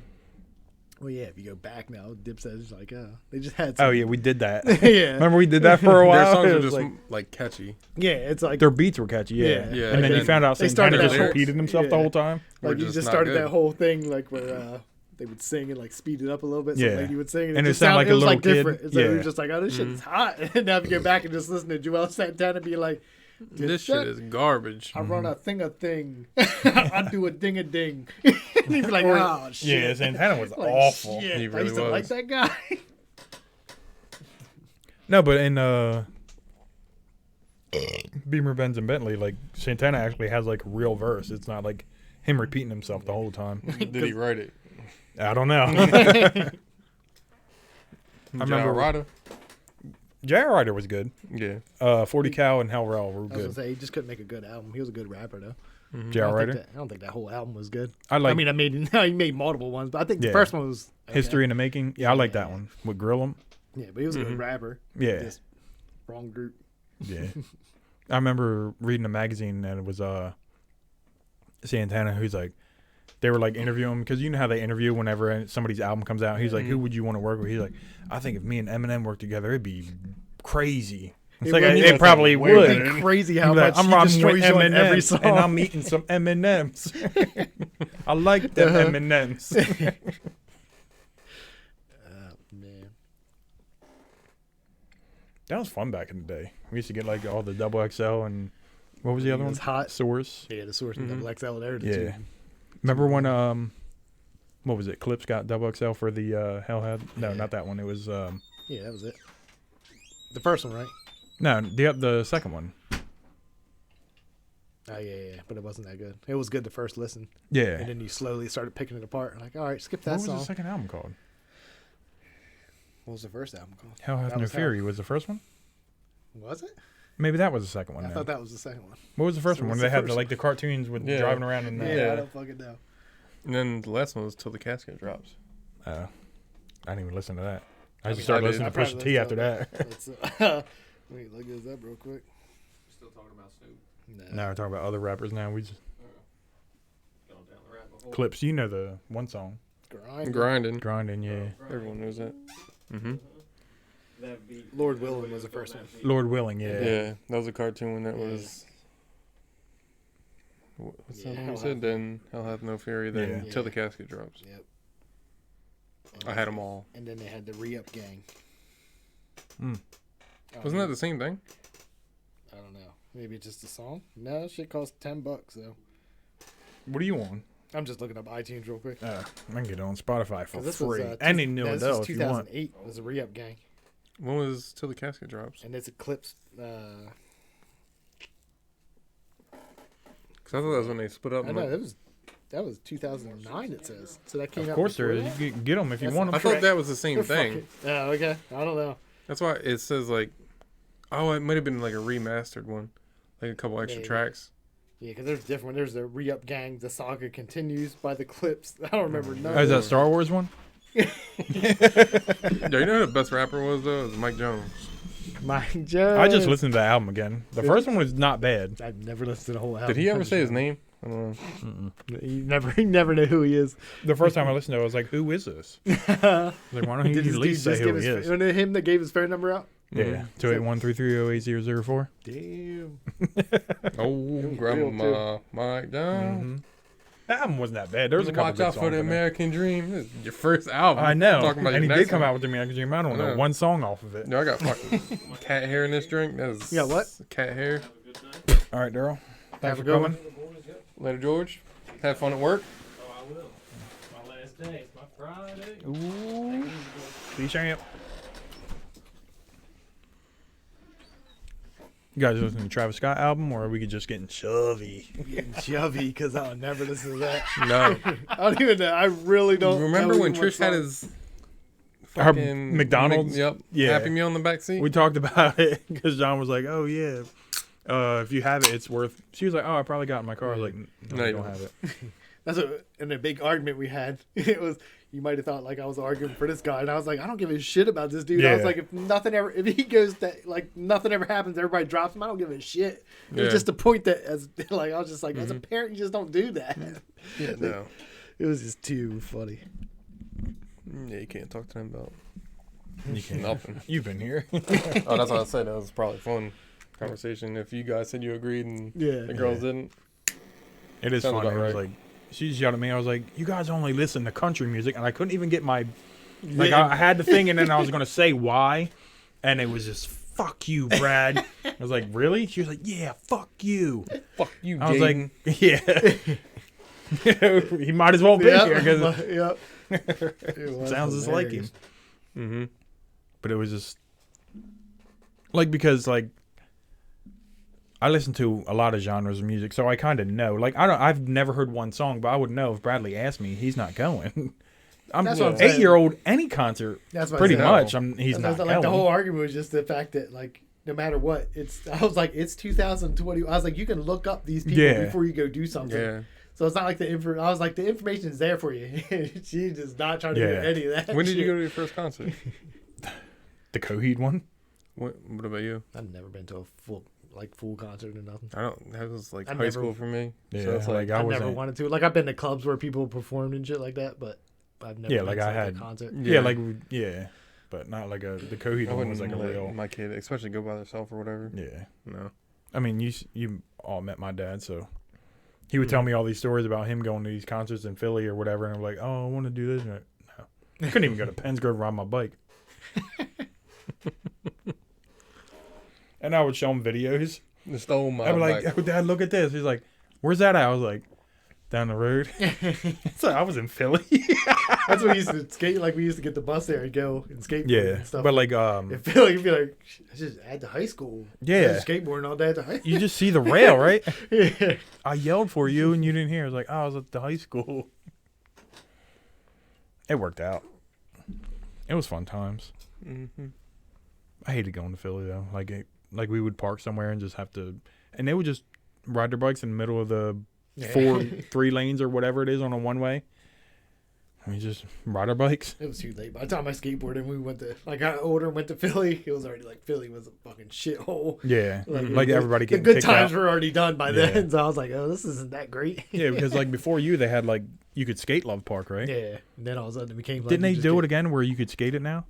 Well, yeah, if you go back now, Dipset is like, they just had. Oh, yeah, we did that. yeah, Remember we did that for a while? Their songs It are was just like, like catchy. yeah, it's like their beats were catchy, yeah. Yeah. Yeah, And then you and found out they Santana started just that whole- repeated himself the yeah. whole time. Were like you just just not started good. that whole thing like where they would sing and like speed it up a little bit. So Yeah. the lady would sing And it just sounded like it a was little like kid. different. It's like, we Yeah. were just like, oh, this shit is hot. And now if you go back and just listen to Joel Santana be like, This shit is garbage. I run a thing. I do a ding a ding. And he'd be like, oh shit. Yeah, Santana was Like, awful. Shit. He I really used to like was. that guy. No, but in Beamer, Benz, and Bentley, like Santana actually has like a real verse. It's not like him repeating himself the whole time. Did he write it? I don't know. I remember- Ryder. J.R. Ryder was good. Yeah. 40 Cal and Hell Rel were I was gonna good. say he just couldn't make a good album. He was a good rapper though. J.R. Ryder. I don't think that whole album was good. I like I mean, he made multiple ones, but I think the Yeah. first one was okay. History in the Making. Yeah, I like that Yeah. one with Grillem. Yeah, but he was a good rapper. Yeah, Just wrong group. yeah. I remember reading a magazine and it was Santana who's like, they were like interviewing him because you know how they interview whenever somebody's album comes out. He's like, who would you want to work with? He's like, I think if me and Eminem worked together, it'd be crazy. It's like, would. it probably It would would. be crazy He'd how be like, much I'm he rocking with destroys you on every M&M's song. and I'm eating some M&M's. I like them Uh-huh. M&M's. Man. That was fun back in the day. We used to get like all the double XL and what was the other It one? was hot. Source. Yeah, the Source and Mhm. Double XL there. Yeah. Remember when what was it? Clips got double XL for the Hellhead? No, Yeah. not that one. It was Yeah, that was it. The first one, right? no, the second one. Oh yeah, but it wasn't that good. It was good the first listen, Yeah. and then you slowly started picking it apart. Like, all right, skip What that was song. the second album called? What was the first album called? Hell Hath That No was Hell. Fury was the first one. Was it? Maybe that was the second one. I then. thought that was the second one. What was the first So one? When what's they the had first the the cartoons with Yeah. driving around in Yeah, the. Yeah. I don't fucking know. And then the last one was Till the Casket Drops. I didn't even listen to that. I I just mean, started I listening did. to I Pusha probably T after listened that. Let's, wait, look this up real quick. Still talking about Snoop. Now we're talking about other rappers. Now we just Going down the rabbit hole. Clips. You know the one song, Grinding. Grinding. Yeah. Everyone knows that. Mm-hmm. That beat. Lord Willing was the first one. Lord Willing. Yeah. Yeah. That was a cartoon when that Yeah. was. What's Yeah, that one Hell you said? Hath- Then Hell Hath No Fury. Then Yeah. Till the Casket Drops. Yep. I had them all. And then they had the Re-Up Gang. Mm. Wasn't that the same thing? I don't know. Maybe it's just a song. No, shit costs $10. So What are you on? I'm just looking up iTunes real quick. I can get it on Spotify for 'Cause this free. was, Any new this Adele was if you want. 2008. It was a Re-Up Gang, When was Till the Casket Drops? and it's Eclipse. Because I thought that was when they split up. I know that was 2009. It says so. That came Of out. course there before is. that? You can get them if you That's- want I them. thought that was the same They're thing. fucking- Oh, okay. I don't know. That's why it says like, oh, it might have been like a remastered one, like a couple extra Maybe. tracks. Yeah, because there's different. There's the Re-Up Gang. The saga continues by the Clips. I don't remember none. Oh, is of that Star Wars one? Yeah, you know who the best rapper was though? It was Mike Jones. Mike Jones. I just listened to the album again. The first one was not bad. I've never listened to the whole album. Did he I ever just say his know. name? I don't know. You never know who he is. The first time I listened to it, I was like, who is this? I was like, why don't you Did at this least dude say just who give he his? is? Wasn't it him that gave his phone number out? Yeah, 281-330-8004. Damn. Oh, Grandma Mike Down. That album wasn't that bad. There was a couple Watch good out for songs the in there. American Dream. This is your first album. I know. Talking about And he your did next come one. out with the American Dream. I don't I know know. one song off of it. No, I got fucking cat hair in this drink. That's Yeah, what? Cat hair. Have a good night. All right, Daryl. Thanks Have for a good coming. Later, George. Have fun at work. Oh, I will. My last day. It's my Friday. Ooh. See you, champ. You guys listen to the Travis Scott album, or are we just getting shovey? Getting chubby because I'll never listen to that. No. I don't even know. I really don't. Remember know when what Trish had song. his Her fucking McDonald's? Yep. Yeah. Happy Meal in the back seat? We talked about it because John was like, "Oh yeah, if you have it, it's worth." She was like, "Oh, I probably got it in my car." I was like, "No, No, you you don't don't. have it." That's in a big argument we had. It was, you might have thought like I was arguing for this guy, and I was like, I don't give a shit about this dude. I was Yeah. like, if he goes that like nothing ever happens, everybody drops him. I don't give a shit. It was Yeah. just the point that as like I was just like as a parent, you just don't do that. Yeah, no. It was just too funny. Yeah, you can't talk to them about You can't. nothing. You've been here. Oh, that's what I said. That was probably a fun conversation. If you guys said you agreed and Yeah. the girls didn't. It is Sounds funny. about I was right. like, she just yelled at me. I was like, "You guys only listen to country music," and I couldn't even get my like. Yeah. I had the thing, and then I was gonna say why, and it was just "fuck you, Brad." I was like, "Really?" She was like, "Yeah, fuck you." Fuck you, I was Jaden. like, "Yeah." He might as well be here because Yep. it sounds just like him. Mm-hmm. But it was just like because like I listen to a lot of genres of music, so I kind of know. Like I've never heard one song, but I would know if Bradley asked me. He's not going. I'm That's what I'm saying. 8-year-old. Any concert, That's what pretty I said. much. He's And not that's, going. like the whole argument was just the fact that like no matter what, I was like it's 2020. I was like you can look up these people Yeah. before you go do something. Yeah. So it's not like I was like the information is there for you. She does not try to Yeah. do any of that. When did you shit. go to your first concert? The Coheed one. What about you? I've never been to a full concert or nothing. I don't. That was like I high never- school for me. Yeah, So it's like I I never wasn't. wanted to. Like I've been to clubs where people performed and shit like that, but I've never. Yeah, been like to, I a had- concert. Yeah, but not like the Coheed I one was wouldn't like a let real. my kid, especially go by themselves or whatever. Yeah. No. I mean, you all met my dad, so he would tell me all these stories about him going to these concerts in Philly or whatever, and I'm like, "Oh, I want to do this." And no, I couldn't even go to Penns Grove ride my bike. And I would show him videos. Just stole my I'd be like, bike. "Oh, Dad, look at this." He's like, "Where's that at?" I was like, "Down the road." So I was in Philly. That's what we used to skate. Like we used to get the bus there and go and skateboard Yeah, and stuff. but like, It feel like you'd be like, I just at the high school. Yeah. I was skateboarding all day at the high you just see the rail, right? yeah. I yelled for you and you didn't hear. I was like, "Oh, I was at the high school." It worked out. It was fun times. Mm-hmm. I hated going to Philly though. Like we would park somewhere and just have to, and they would just ride their bikes in the middle of the three lanes or whatever it is on a one way. We just ride our bikes. It was too late. By the time I skateboarded and we went to, like, got older and went to Philly, it was already, like, Philly was a fucking shithole. Yeah, Like, everybody the getting good kicked times out. were already done by Yeah. then. So I was like, oh, this isn't that great. Yeah, because like before you, they had like you could skate Love Park, right? Yeah. And then all of a sudden it became like. Didn't you they just do get- it again where you could skate it now?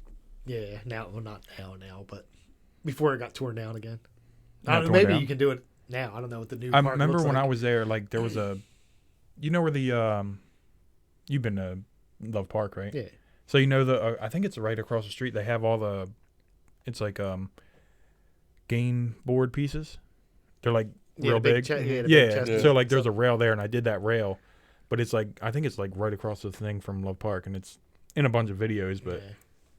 Yeah. Now, well, not now, but before it got torn down again. I Not don't know, torn maybe down? you can do it now. I don't know what the new I park remember looks when like. I was there, like there was you know where the you've been to Love Park, right? Yeah. So you know I think it's right across the street. They have all the, it's like game board pieces. They're like Yeah, real the big. the big Yeah. chest Yeah. piece. So like there's a rail there, and I did that rail, but it's like I think it's like right across the thing from Love Park, and it's in a bunch of videos. But Yeah.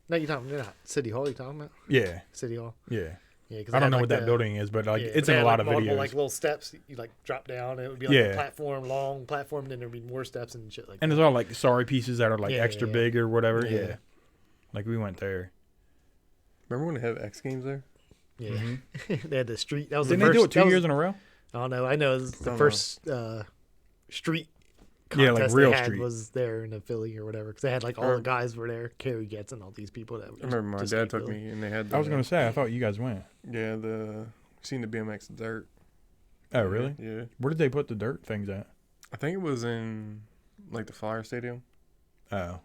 No, you're not City Hall. You talking about yeah, City Hall? yeah. Yeah, 'cause I they don't had, know like, what that the- building is, but like yeah, it's they in a had, lot like, of multiple, videos. like little steps. You like drop down. And it would be like Yeah. a platform, long platform, and then there'd be more steps and shit like And that. there's all like sorry pieces that are like Yeah, extra yeah. big or whatever. Yeah. Yeah. Like we went there. Remember when they had X Games there? Yeah, Mhm. they had the street. That was Didn't the they first, do it 2 that was- years in a row? I don't know. I know it was the Don't know. first street. Yeah, like contest real they had street. was there in Philly or whatever because they had like all Or- the guys were there. Kerry Getz and all these people that. I remember my just dad like took Philly. me and they had. I was the- gonna say I thought you guys went. Yeah, seen the BMX dirt. Oh really? Yeah. Where did they put the dirt things at? I think it was in like the Flyer Stadium. Oh. I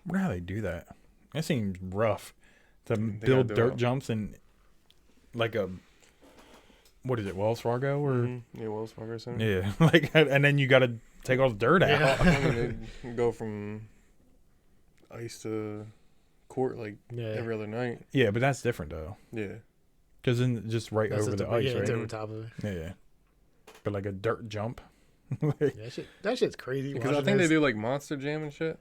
wonder how they do that. That seems rough. to gotta build do dirt it. jumps and like a what is it, Wells Fargo or Yeah, Wells Fargo Center. yeah, like and then you got to take all the dirt out. Yeah. I mean, they go from ice to court like Yeah. every other night. Yeah, but that's different though, Yeah. because then just right That's over just the ice, yeah, it's right? over top of it. Yeah, but like a dirt jump. Yeah, that shit's crazy. Because I watching think they those. do like Monster Jam and shit.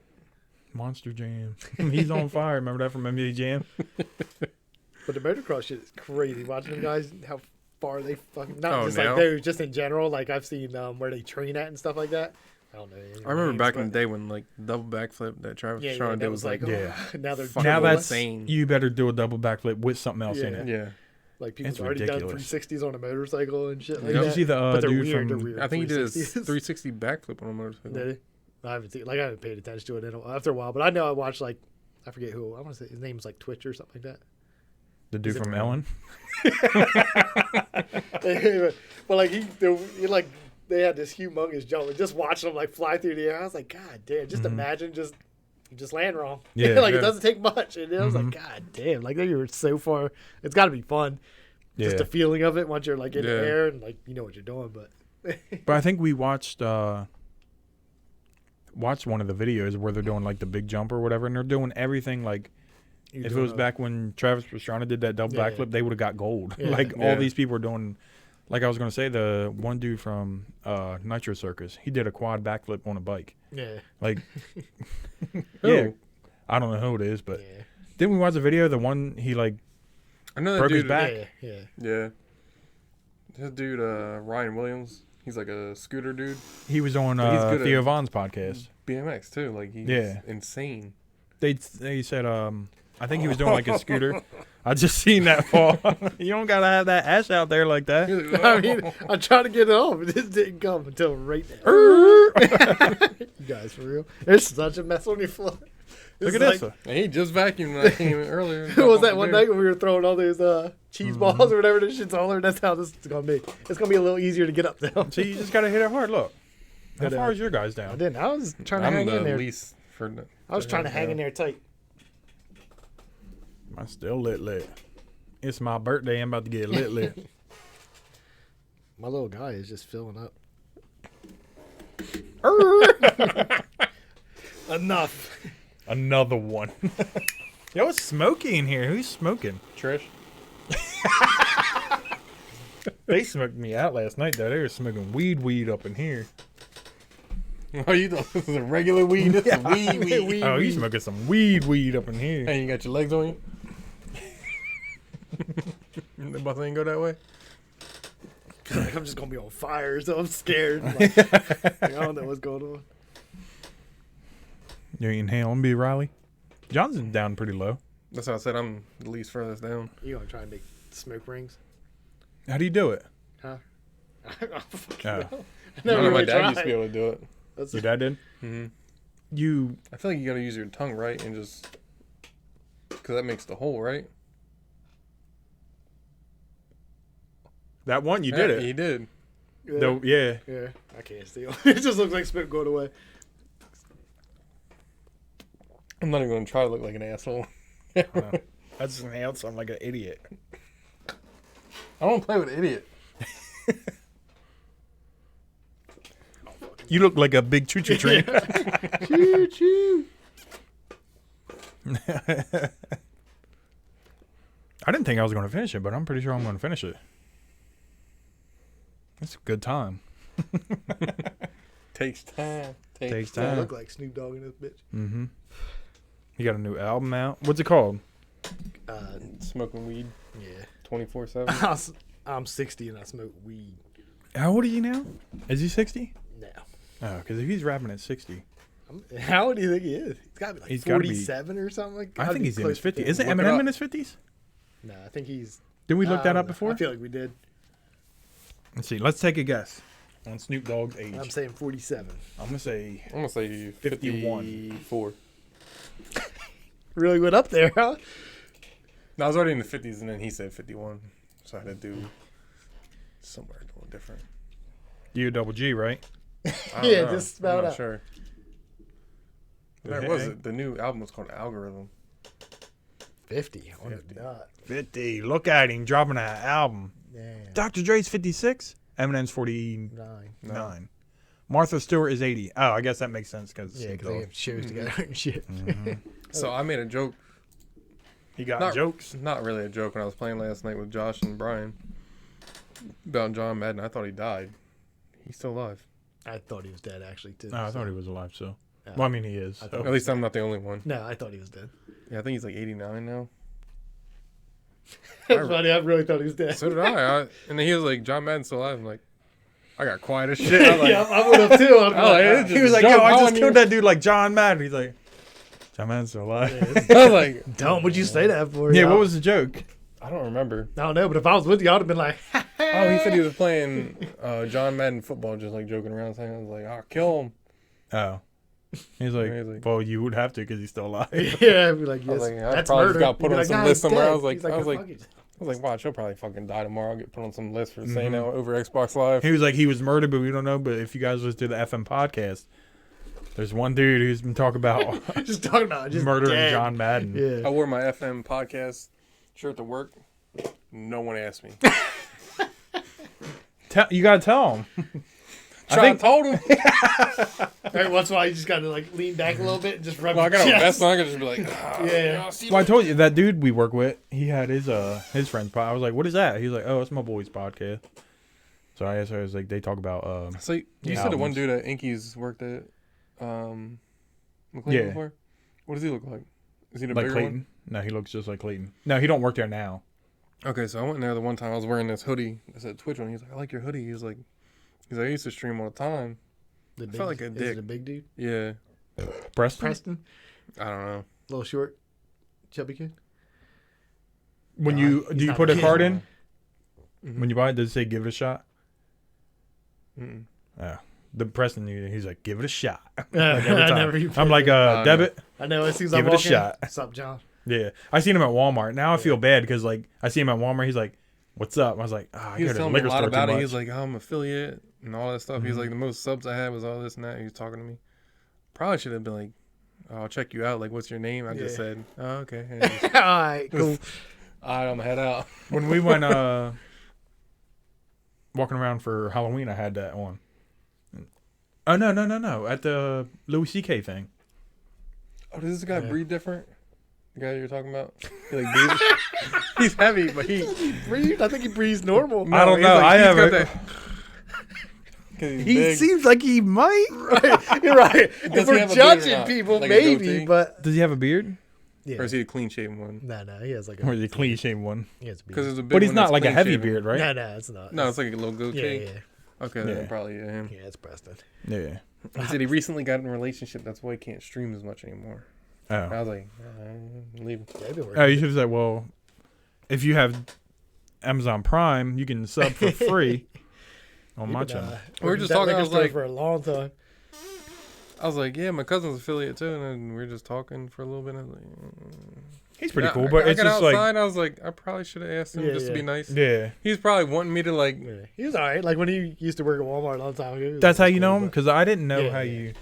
Monster Jam. He's on fire. Remember that from NBA Jam? But the motocross shit is crazy. Watching them guys, how far they fucking not Oh, just now? like those, just in general. Like I've seen where they train at and stuff like that. I don't know. any I remember names, back in the but- day when like double backflip that Travis Yeah, was trying to that do was like, oh, yeah. now they're Fucking Now doing that's insane. you better do a double backflip with something else in Yeah. it. yeah. like people It's already ridiculous. done 360s on a motorcycle and shit like Did Did that. you see the but they're dude weird. They're from? weird. I think he did a 360s. 360 backflip on a motorcycle. Did he? I haven't seen. Like I haven't paid attention to it after a while. But I know I watched like I forget who. I want to say his name's like Twitch or something like that. The dude Is it from around? Ellen. But like he like they had this humongous jump and just watching them like fly through the air. I was like, God damn! Just imagine you just land wrong. Yeah, like yeah. it doesn't take much. And I was like, Mhm. God damn! Like they were so far. It's got to be fun. Yeah, Just the feeling of it once you're like in the Yeah. air and like you know what you're doing. But but I think we watched one of the videos where they're doing like the big jump or whatever, and they're doing everything like you're if it doing was a- back when Travis Pastrana did that double Yeah, backflip, yeah. they would have got gold. Yeah. Like Yeah. all these people are doing. Like I was gonna say, the one dude from Nitro Circus, he did a quad backflip on a bike. yeah, Like, Who? yeah, I don't know who it is, but yeah, didn't we watch the video? The one he like I know that broke his dude. back. yeah. Yeah. This dude, Ryan Williams, he's like a scooter dude. He was on But he's good at- Theo Vaughn's podcast. BMX too. Like he's Yeah. insane. They said I think he was doing like a scooter. I just seen that fall. You don't gotta have that ash out there like that. I mean, I'm trying to get it off, but this didn't come until right now. You guys, for real? There's such a mess on your floor. Look is at this. like- And he just vacuumed when I came in earlier. What was that one There. night when we were throwing all those cheese balls or whatever this shit's all over? That's how this is gonna be. It's gonna be a little easier to get up now. So you just gotta hit it hard. Look, how But, far is your guys I down? didn't. I was trying to I'm hang in the there. least for. I was trying to hang in there tight. I'm still lit. It's my birthday. I'm about to get lit. My little guy is just filling up. Enough. Another one. Yo, it's smoky in here. Who's smoking? Trish. They smoked me out last night, though. They were smoking weed up in here. Oh, you thought this was a regular weed? This is weed. Oh, you smoking some weed up in here. Hey, you got your legs on you? The bus ain't go that way? Like, I'm just gonna be on fire, so I'm scared. Like, I don't know what's going on. You inhaling, B. Riley? Johnson's down pretty low. That's how I said I'm the least furthest down. You gonna try and make smoke rings? How do you do it? Huh? I don't fucking Oh. know. I Never know my really dad used to tried. be able to do it. That's Your dad did? Mm-hmm. You, I feel like you gotta use your tongue right and just. Because that makes the hole, right? that one, you did Yeah, it. He did. yeah. Though, yeah. Yeah, I can't steal. It just looks like smoke going away. I'm not even gonna try to look like an asshole. I just inhaled something like an idiot. I don't play with an idiot. You look like a big choo-choo train. Choo choo. I didn't think I was going to finish it, but I'm pretty sure I'm going to finish it. It's a good time. Takes time. Takes I time. look like Snoop Dogg in this bitch. Mm-hmm. You got a new album out. What's it called? Smoking weed Yeah. 24/7. I'm 60 and I smoke weed. How old are you now? Is he 60? No. Oh, because if he's rapping at 60, How old do you think he is? He's got to be like He's gotta be- 47 or something like that. I think he's in his 50s. Isn't Look it Eminem up. in his 50s? No, I think he's. Did we look I that don't up know. before? I feel like we did. Let's see. Let's take a guess on Snoop Dogg's age. I'm saying 47. I'm going to say I'm gonna say 51. 54. Really went up there, huh? No, I was already in the 50s, and then he said 51. So I had to do somewhere a little different. you double G, right? I don't Yeah, know. just spell I'm it not out. sure. The That heck? was it. The new album was called Algorithm. 50. Oh, God. 50. Look at him dropping an album. Damn. Dr. Dre's 56. Eminem's 49. 9. Martha Stewart is 80. Oh, I guess that makes sense because Yeah, because they have shows together and shit. So I made a joke. He got Not- jokes. Not really a joke when I was playing last night with Josh and Brian about John Madden. I thought he died. He's still alive. I thought he was dead, actually, too. No, I thought he was alive. So, Yeah. well, I mean, he is. I So. thought- At least I'm not the only one. No, I thought he was dead. Yeah, I think he's like 89 now. That's funny. I really thought he was dead. So did I. And then he was like, John Madden's still alive. I'm like, I got quiet as shit. I'm like, yeah, I would have, too. I'm Oh, like, it is He was like, Joke, yo, I I just wouldn't killed even- that dude like John Madden. He's like, John Madden's still alive. I was like, Dumb, would you say that for? Yeah, y'all? what was the joke? I don't remember. I don't know, but if I was with you, I would have been like, Oh, he said he was playing John Madden football, just like joking around, saying, I was like, I'll kill him. Oh. He's like, Amazing. well, you would have to because he's still alive. yeah, I'd be like, I yes, was like, I that's probably murder. just got put You'd be on like, some "Nah, list he's somewhere." I dead." was like- He's I was like- "Fuck it." I was like, watch, he'll probably fucking die tomorrow. I'll get put on some list for saying that over Xbox Live. He was like, he was murdered, but we don't know. But if you guys listen to the FM podcast, there's one dude who's been talking about just talking about just murdering dead. John Madden. Yeah. I wore my FM podcast shirt to work. No one asked me. You gotta tell him. I told him. Every once in a while, you just gotta like lean back a little bit and just rub Well, I your got a chest. vest on. I could just be like, Yeah. Well, I told you that dude we work with. He had his friend's pod. I was like, "What is that?" He's like, "Oh, it's my boy's podcast." So I asked her, I was like, "They talk about So you Yeah. said the one Albums. dude at Inky's worked at McLean Yeah. before? What does he look like? Is he the like bigger Clayton." No, he looks just like Clayton. No, he don't work there now. one? Okay, so I went in there the one time. I was wearing this hoodie. I said Twitch one. He's like, I like your hoodie. He's like, I used to stream all the time. The big, felt like a is dick. it a big dude? Yeah. Preston. Preston, I don't know. little short, chubby kid. When No, you he's do you not put a big. card in Mhm. when you buy it? Does it say "give it a shot"? Mm-mm. Yeah. The Preston dude, he's like, "Give it a shot." I Like every time. never even I'm like, no. debit. I know. As soon as Give I it a walk in, shot. What's up, John? Yeah, I seen him at Walmart. Now I feel bad because like I see him at Walmart. He's like, "What's up?" I was like, I He go was to the telling me a liquor lot store about too it. much. He was like, I'm affiliate and all that stuff. He's Mhm. like, the most subs I had was all this and that. He was talking to me. Probably should have been like, oh, I'll check you out. Like, what's your name? I just Yeah. said, oh, okay. And just, All right, cool. all right, I'm gonna head out. When we went walking around for Halloween, I had that on. Oh no! At the Louis C.K. thing. Oh, does this guy Yeah. breathe different? The guy you're talking about? He like breathes. He's heavy, but he. Breathe. I think he breathes normal. I don't he's know. I he's got haven't- that- 'cause he's He big. seems like he might. You're right. Does If he we're have a beard or judging not? people, Like a maybe, goatee? but Does he have a beard? yeah. Or is he a clean shaven one? No, he has like Or a. is he a clean shaven one? He has a Because beard. there's a big But he's one not that's like a heavy clean-shaven. beard, right? No, it's not. No, it's like a little yeah, goatee. yeah, Okay, Yeah. then probably him. yeah. It's Preston. Yeah. He said he recently got in a relationship. That's why he can't stream as much anymore. I Oh. was like, leave him. Yeah, they've been working. Oh, you should have said, well, if you have Amazon Prime, you can sub for free on They've my been, channel. We were working just that talking, I liquor was store like- for a long time. I was like, yeah, my cousin's affiliate too, and then we were just talking for a little bit. I was like, He's pretty Yeah, cool, but I it's got just outside, like, I was like, I probably should have asked him Yeah, just to be yeah. nice. yeah. He's probably wanting me to like. Yeah. He was all right. Like when he used to work at Walmart a long time ago. he was That's how cool, you know him? but- Because I didn't know Yeah, how yeah. you.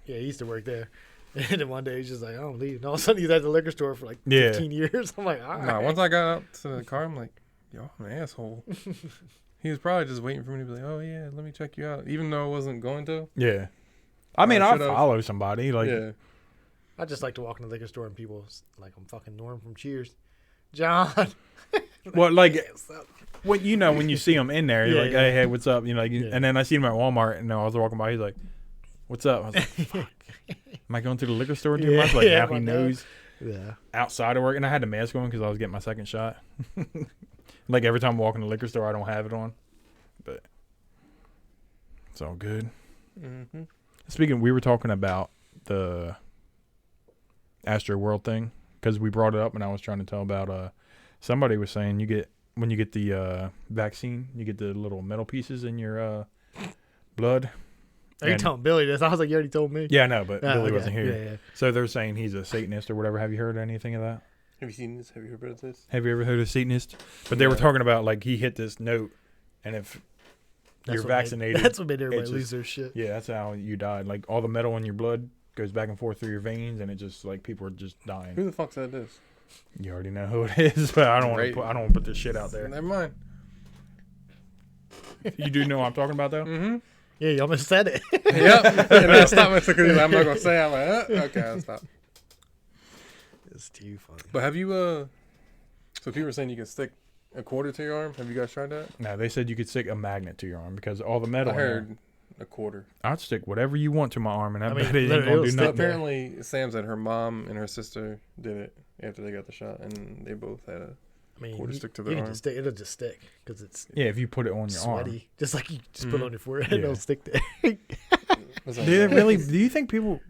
Yeah, he used to work there. And then one day he's just like, I don't leave. And all of a sudden he's at the liquor store for like Yeah. 15 years. I'm like, all right. Nah, once I got out to the car, I'm like, yo, I'm an asshole. He was probably just waiting for me to be like, oh yeah, let me check you out, even though I wasn't going to. Yeah. I mean, I I should've- follow somebody. Like, Yeah. I just like to walk in the liquor store and people like I'm fucking Norm from Cheers. John. well, like, What's up? when you see him in there, you're Yeah, like, yeah. hey, what's up? You know, like, Yeah. and then I see him at Walmart, and I was walking by. He's like, what's up? I was like, fuck. Am I going to the liquor store too Yeah, much? Like, yeah, now my he bad. knows Yeah. outside of work, and I had the mask on because I was getting my second shot. Like every time I walk in the liquor store, I don't have it on, but it's all good. Mm-hmm. Speaking, we were talking about the Astro World thing because we brought it up, and I was trying to tell about somebody was saying when you get the vaccine, you get the little metal pieces in your blood. Are you And- telling Billy this? I was like, you already told me. Yeah, I know, but Oh, Billy okay. wasn't here. Yeah, yeah. So they're saying he's a Satanist or whatever. Have you heard anything of that? Have you seen this? Have you heard about this? Have you ever heard of Satanist? But they were No. talking about like he hit this note, and if That's you're what made- vaccinated, that's what made everybody it's lose just- their shit. yeah, that's how you died. Like all the metal in your blood goes back and forth through your veins, and it just like people are just dying. Who the fuck said this? You already know who it is, but I don't want Right. to. I don't want to put this shit out there. Never mind. You do know what I'm talking about, though. Mm-hmm. Yeah, you almost said it. Yep. And I stopped myself because I'm not gonna say. I'm like, okay, I'll stop. It's too funny. But have you So people were saying you can stick a quarter to your arm. Have you guys tried that? No, they said you could stick a magnet to your arm because all the metal. I in there- heard a quarter. I'd stick whatever you want to my arm, and I I mean, bet it ain't literally, gonna it'll do stick nothing. there. Apparently, Sam said her mom and her sister did it after they got the shot, and they both had a. I mean, Quarter you- stick to you their can arm. just stick. It'll just stick because it's Yeah, if you put it on your sweaty. arm. Just like you just put it Mhm. on your forehead, Yeah. it'll stick there. Was that Do they right? really? Do you think people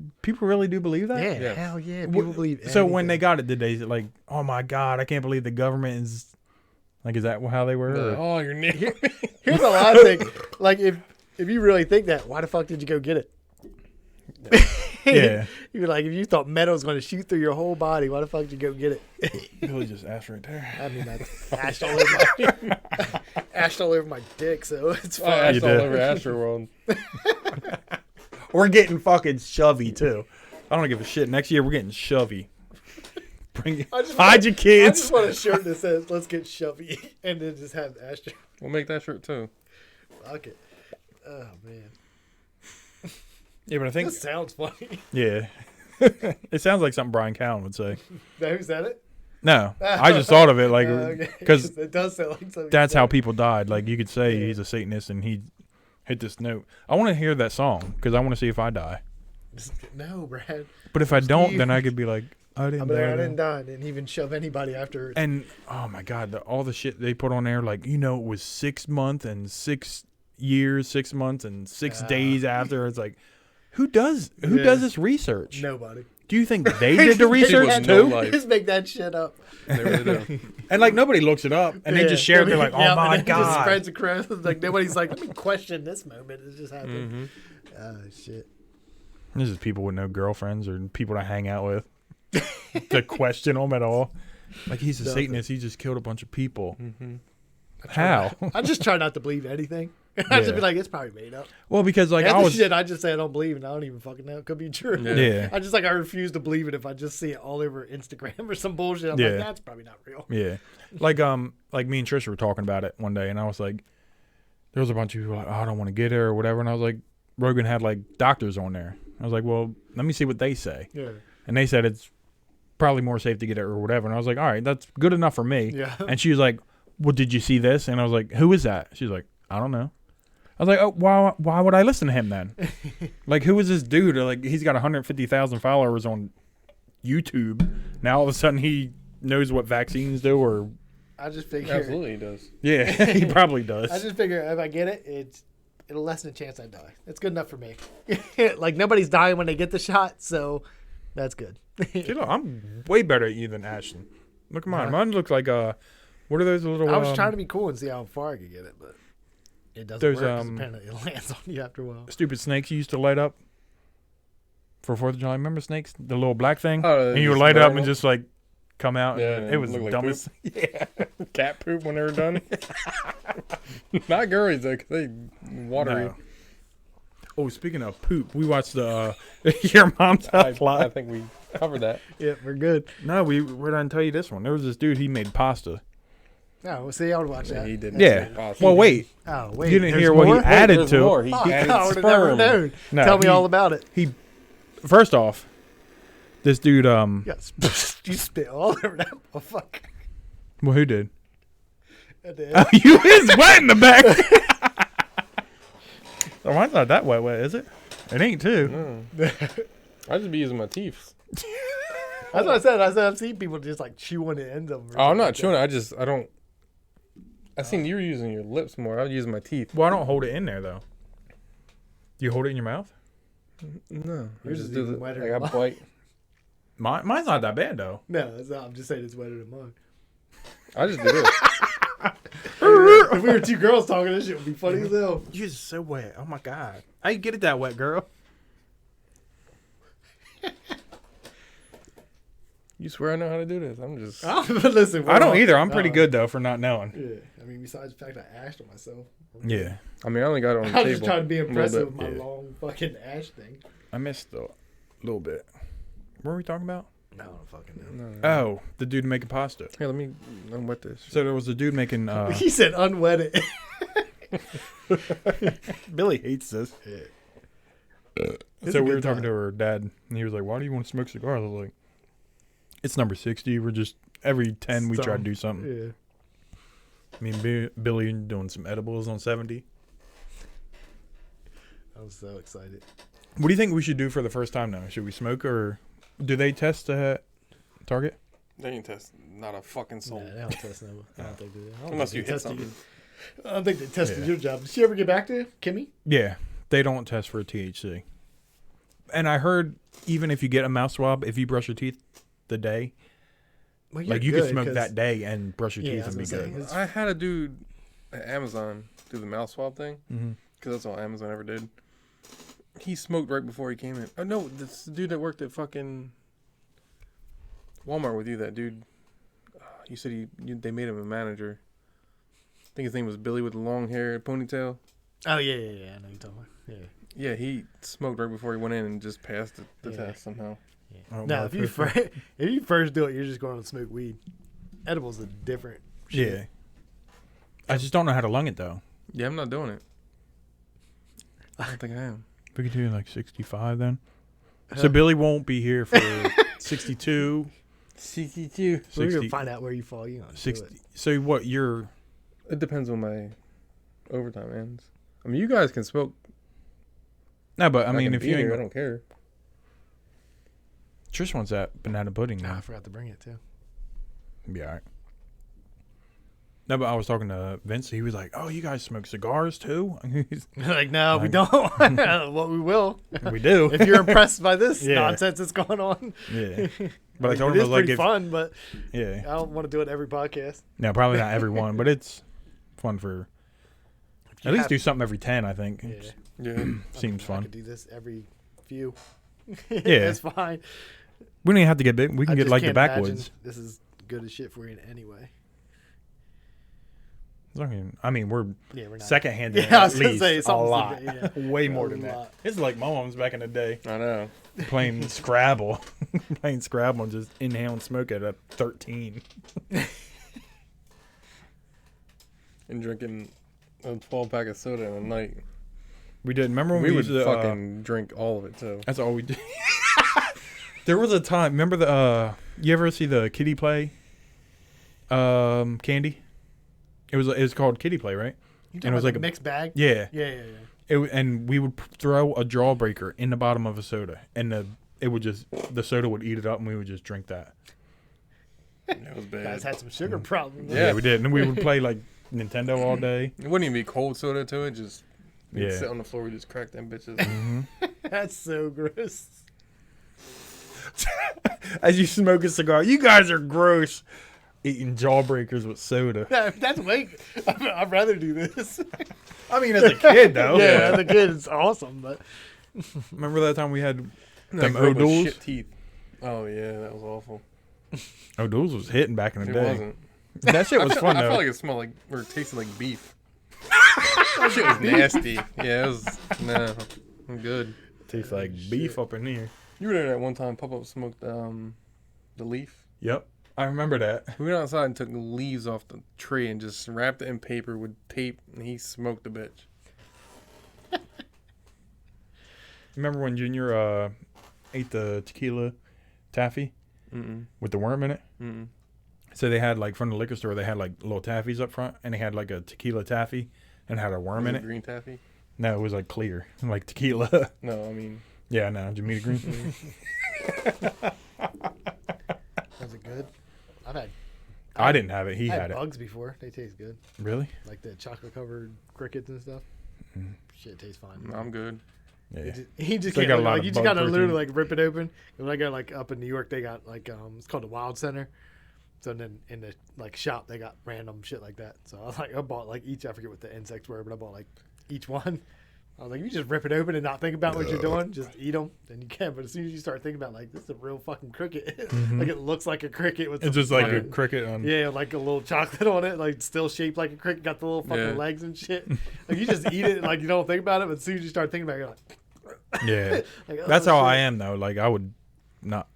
really do believe that? Yeah, Yeah. hell yeah. Wh- People believe. So when they anything. got it, did they like, oh my god, I can't believe the government is like, is that how they were? They're or- like, oh, you're near. Here's a lot of things. Like if you really think that, why the fuck did you go get it? Yeah, You'd be like, if you thought metal was going to shoot through your whole body, why the fuck did you go get it? Billy just asked right there. I mean, I ashed all over my ashed all over my dick, so it's Oh, fine. that's You all did. over Astroworld. We're getting fucking shovey too. I don't give a shit. Next year we're getting shovey. Bring I just hide your I kids. just want a shirt that says "Let's get shovey" and then just have Astro. We'll make that shirt too. Fuck it. Oh man, Yeah, but I think this sounds funny. yeah, it sounds like something Brian Callen would say. Now, who said it? No, I just thought of it like Okay. because it does sound like something. that's you how said. people died. Like you could say Yeah. he's a Satanist and he hit this note. I want to hear that song because I want to see if I die. No, Brad. But if I don't, Steve. then I could be like, I I'm didn't there. I die. didn't die. I didn't even shove anybody after. And oh my god, all the shit they put on there, like it was 6 months and 6 years, 6 months and 6 days after. It's like, who does Yeah. this research? Nobody. Do you think they did the research with no too? life. Just make that shit up. They really do. And like nobody looks it up, and they just share it. They're like, oh Yeah, my and it just god. spreads across. It's like nobody's like, let me question this moment. It just happened. Mhm. Oh shit. This is people with no girlfriends or people to hang out with to question them at all. Like he's a Nothing. Satanist. He just killed a bunch of people. Mhm. How? I just try not to believe anything. I Yeah. just be like, it's probably made up. Well, because like Half I the was, shit I just say I don't believe, and I don't even fucking know. It could be true. Yeah. yeah, I just I refuse to believe it if I just see it all over Instagram or some bullshit. I'm Yeah. like, that's probably not real. yeah. Like me and Trisha were talking about it one day, and I was like, there was a bunch of people like, oh, I don't want to get it or whatever, and I was like, Rogan had like doctors on there. I was like, well, let me see what they say, Yeah. and they said it's probably more safe to get it or whatever, and I was like, all right, that's good enough for me. Yeah. And she was like, well, did you see this? And I was like, who is that? She's like, I don't know. I was like, oh, why would I listen to him then? Like, who is this dude? Like, he's got 150,000 followers on YouTube. Now all of a sudden he knows what vaccines do, or I just figure. Absolutely, he does. yeah, he probably does. I just figure if I get it, it'll lessen the chance I die. It's good enough for me. Like nobody's dying when they get the shot, so that's good. See, look, I'm way better at you than Ashton. Look at mine. Yeah. Mine looks like what are those little? I was trying to be cool and see how far I could get it, but it doesn't Those, work. 'Cause apparently, it lands on you after a while. stupid snakes you used to light up for 4th of July. Remember snakes? The little black thing, Oh, and you would just light it up burn and just like come out. Yeah, it was look like dumb poop. as yeah. cat poop when they were done. Not Gurries though, 'cause they watery. No. Oh, speaking of poop, we watched the Your Mom's I House Live. think we covered that. Yeah, we're good. No, we didn't tell you this one. There was this dude. He made pasta. No, we'll see. I would watch Yeah, that. he didn't. Yeah. Pasta. Well, wait. Oh wait, You didn't there's hear what he more? added There's to. more. He Fuck, added I would have never sperm. known. No, Tell me he- all about it. First off, this dude. Yes, you spit all over that. Oh fuck. Well, who did? At the Oh, end. you is wet in the back. Oh, mine's not that wet, is it? It ain't too. No. I just be using my teeth. That's what I said. I've seen people just like chew on the ends of them. Oh, I'm not chewing it. I don't. I seen you were using your lips more. I was using my teeth. Well, I don't hold it in there though. Do you hold it in your mouth? No, I Yours just is do even the. wetter Like than I bite. Mine's not that bad though. No, it's not. I'm just saying it's wetter than mine. I just do this. If we were two girls talking, this shit would be funny as hell. You're so wet. Oh my god. How you get it that wet, girl? You swear I know how to do this? I'm just. But listen, I we're don't all- either. I'm pretty good though for not knowing. Yeah, I mean, besides the fact I ashed on myself. Yeah. I mean, I only got it on the I was table. just trying to be a little impressive bit. with my yeah. long fucking ash thing. I missed a little bit. What were we talking about? I don't fucking know. No. Oh, the dude making pasta. Here, let me unwet this. So there was a dude making. He said unwedded. Billy hates this. It's So a we were good talking time. to her dad, and he was like, "Why do you want to smoke cigars?" I was like, "It's number 60. We're just every 10 we try to do something." Yeah. Me and Billy doing some edibles on 70. I was so excited. What do you think we should do for the first time now? Should we smoke or do they test at Target? They ain't test not a fucking soul. Nah, they don't test no. I don't think they do. I don't Unless think you they hit tested something. I don't think they tested Yeah. your job. Did she ever get back to you, Kimmy? Yeah, they don't test for THC. And I heard even if you get a mouth swab, if you brush your teeth the day, Well, like you can smoke that day and brush your Yeah, teeth I was and be gonna say, good. it's- I had a dude at Amazon do the mouth swab thing Mm-hmm. because that's all Amazon ever did. He smoked right before he came in. Oh no, this dude that worked at fucking Walmart with you. That dude. You said they made him a manager. I think his name was Billy with the long hair, ponytail. Oh yeah. I know you're talking about. Yeah. Yeah, he smoked right before he went in and just passed the Yeah. test somehow. Oh, No, if you first do it, you're just going to smoke weed. Edibles are different. shit. Yeah. I just don't know how to lung it though. Yeah, I'm not doing it. I don't think I am. We could do like 65 then. So Billy won't be here for 62, 62. So we're 60, gonna find out where you fall. You gonna 60. do it. So what you're It depends when my overtime ends. I mean, you guys can smoke. no, but I mean can if be you here, I ain't don't care. Trish wants that banana pudding Nah, I now. forgot to bring it too. Be all right. No, but I was talking to Vince. He was like, "Oh, you guys smoke cigars too?" Like, no, we Like- don't. Well, we will. We do. If you're impressed by this Yeah. nonsense that's going on. Yeah. But I told it him I is was like, pretty fun, but yeah. I don't want to do it every podcast. No, probably not everyone, but it's fun for If you at least have- do something every 10. I think Yeah. Yeah. seems I fun. could do this every few. Yeah. It's fine. We don't even have to get big. We can I get just like the can't imagine backwoods. This is good as shit for you anyway. I mean, we're Yeah, we're not. secondhand. Yeah, I was at gonna least say a something's lot, yeah. way more A than that. lot. It's like my mom's back in the day I know. playing Scrabble, playing Scrabble and just inhaling smoke at 13. And drinking a 12-pack of soda in a night. We did. Remember when We we would used to fucking drink all of it, too. That's all we did. There was a time. Remember the? You ever see the Kitty Play? Candy. It was called Kitty Play, right? You And it was like a a- mixed bag. Yeah. Yeah. And we would throw a jawbreaker in the bottom of a soda, and the soda would eat it up, and we would just drink that. It was bad. Guys had some sugar problems. Yeah. We did, and we would play like Nintendo all day. It wouldn't even be cold soda to it. Just Yeah. sit on the floor. We just crack them bitches. Hmm. That's so gross. As you smoke a cigar, you guys are gross. Eating jawbreakers with soda. That's way. I'd rather do this. I mean, as a kid though. Yeah, as a kid, it's awesome, but Remember that time we had That them girl with O'Doul's? shit teeth. Oh yeah, that was awful. O'Doul's was hitting back in the It day. wasn't. That shit was fun I though. felt like it smelled like or it tasted like beef. That shit was nasty. Yeah, it was. Nah, I'm good. Tastes like beef up in here. You were there that one time. Pop Up smoked the leaf. Yep, I remember that. We went outside and took leaves off the tree and just wrapped it in paper with tape, and he smoked the bitch. Remember when Junior ate the tequila taffy Mm-mm. with the worm in it? Mm-mm. So they had like from the liquor store, they had like little taffies up front, and they had like a tequila taffy and had a worm Was in it it. green taffy? No, it was like clear, like tequila. No, I mean. Yeah, no, did you meet a green? was it good? I've had. I didn't have it. He I had had it. bugs before. They taste good, Really? like the chocolate covered crickets and stuff. Mm. Shit tastes fine. I'm good. Yeah. He just They can't. got a lot Like, of you just bug gotta literally protein. like rip it open. And when I go like up in New York, they got like it's called the Wild Center. So then in the like shop, they got random shit like that. So I bought like each. I forget what the insects were, but I bought like each one. I was like, if you just rip it open and not think about what you're doing, just eat them, then you can. But as soon as you start thinking about like this is a real fucking cricket, like it looks like a cricket with It's some just like a fucking- cricket on. yeah, like a little chocolate on it, like still shaped like a cricket, got the little fucking Yeah. legs and shit. Like you just eat it, like you don't think about it, but as soon as you start thinking about it, you're Yeah. like That's oh, how I shit. am though. Like I would not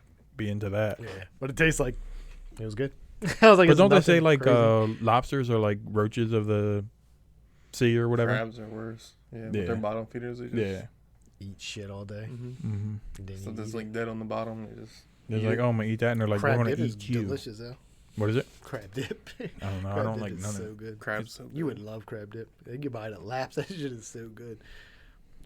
be into that. Yeah, but it tastes like it was good. I was like, But it's don't they say nothing like crazy. lobsters are like roaches of the sea or whatever? Crabs are worse. Yeah, with Yeah. their bottom feeders, they just Yeah. Eat shit all day. Mm-hmm. Mm-hmm. So there's like dead on the bottom. They just They're eat like, it. oh, I'm gonna eat that, and they're like, crab we're gonna dip is eat you. delicious, though. What is it? Crab dip. I don't know. I Crab don't dip like is none of so it. good. Crab's so good. You would love crab dip. You can buy it at Laps. That shit is so good.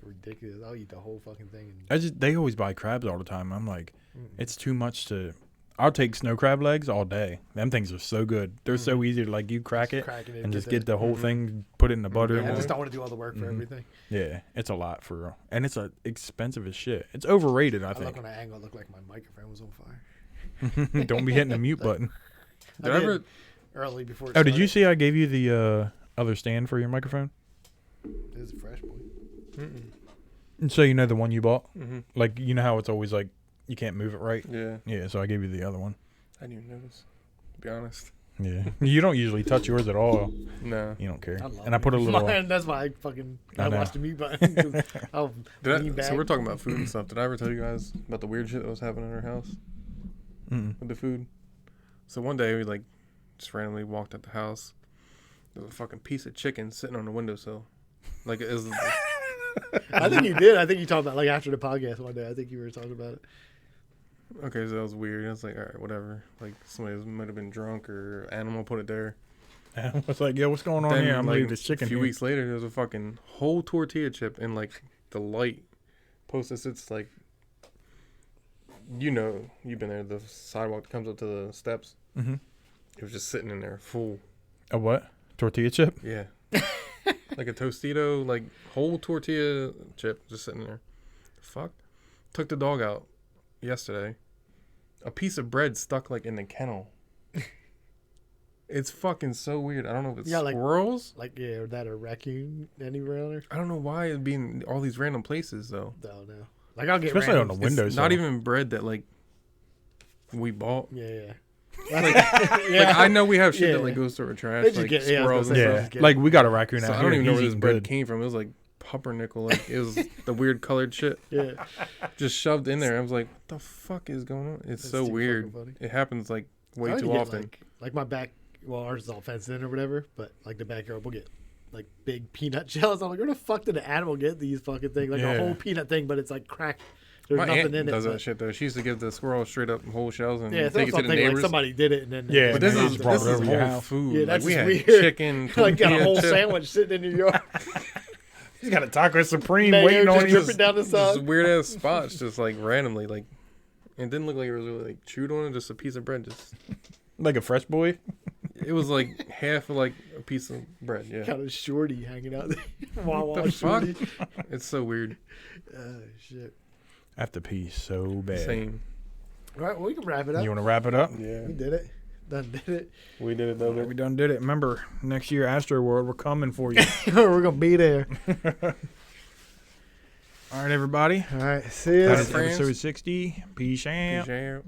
Ridiculous. I'll eat the whole fucking thing. They always buy crabs all the time. I'm like, Mm-mm. it's too much to. I'll take snow crab legs all day. Them things are so good. They're so easy to like you crack it Crack it and just get that. the whole thing, put it in the butter. Yeah, I and just all- don't want to do all the work for Mhm. everything. Yeah, it's a lot for real, and it's expensive as shit. It's overrated, I I look think. when I angle, it looked like my microphone was on fire. Don't be hitting the mute button. Did I ever? Early before. It Oh, did you started. see I gave you the other stand for your microphone? It was fresh, boy. Mm-mm. And so you know the one you bought, Mm-hmm. like you know how it's always like you can't move it right. Yeah, Yeah, so I gave you the other one. I didn't even notice. To be honest, Yeah, you don't usually touch yours at all. no. You don't care. I love And I put a it. little. That's why I fucking I know. watched the mute button. 'Cause I'll lean back. So we're talking about food and stuff. Did I ever tell you guys about the weird shit that was happening in our house Mm-mm. with the food? So one day we like just randomly walked at the house. There was a fucking piece of chicken sitting on the windowsill. Like it was. I think you did. I think you talked about like after the podcast one day. I think you were talking about it. Okay, so that was weird. I was like, all right, whatever. Like somebody might have been drunk or animal put it there. And I was like, yo, what's going on Then, here? I'm like, leaving this chicken a few here. weeks later, there was a fucking whole tortilla chip in like the light post that sits like, you know, you've been there. The sidewalk that comes up to the steps. Mm-hmm. It was just sitting in there, full. A what? Tortilla chip? Yeah, like a Tostito, like whole tortilla chip, just sitting there. Fuck. Took the dog out yesterday. A piece of bread stuck like in the kennel. It's fucking so weird. I don't know if it's Yeah, like- squirrels. Like yeah, or that or raccoon anywhere on there. I don't know why it'd be in all these random places though. Don't know. Like I'll get Especially on random. the windows. It's not even bread that like we bought. Yeah. Like, yeah. like I know we have shit Yeah. that like goes to our trash, They just like get- yeah, I was squirrels gonna and say, stuff. Yeah, like we got a raccoon So out I here. don't even know He's where this eating bread good. came from. It was like pumpernickel, like it was the weird colored shit Yeah. just shoved in there. I was like, what the fuck is going on? It's That's so too weird. fucking funny. It happens like way I would too get, often. Like my back. Well, ours is all fenced in or whatever. But like the backyard, we'll get like big peanut shells. I'm like, where the fuck did the animal get these fucking things? Like Yeah. a whole peanut thing, but it's like cracked. There's My nothing aunt in it. does that but- shit though. She used to give the squirrel straight up whole shells and Yeah, that's take it what to I'm the thinking. Like neighbors. somebody did it, and then Yeah, But and this then is just brought this it is over your whole house. food. Yeah, like that's we just had weird. chicken, like got a tortilla whole chip, sandwich sitting in your yard. He's got a taco supreme Mayo waiting just on you. dripping down the just side. weird ass spots, just like randomly. Like it didn't look like it was really like chewed on. Just a piece of bread. Just Like a fresh boy. it was like half of like a piece of bread. Yeah, Kind of shorty hanging out there. Wawa the fuck? shorty. it's so weird. Oh shit. I have to pee so bad. Same. All right, well we can wrap it up. You want to wrap it up? Yeah, We did it. Done did it. we did it though. We done did it. Remember, next year Astro World, we're coming for you. We're gonna be there. All right, everybody. All right, see ya. That is friends. episode 60. Peace out. Peace out.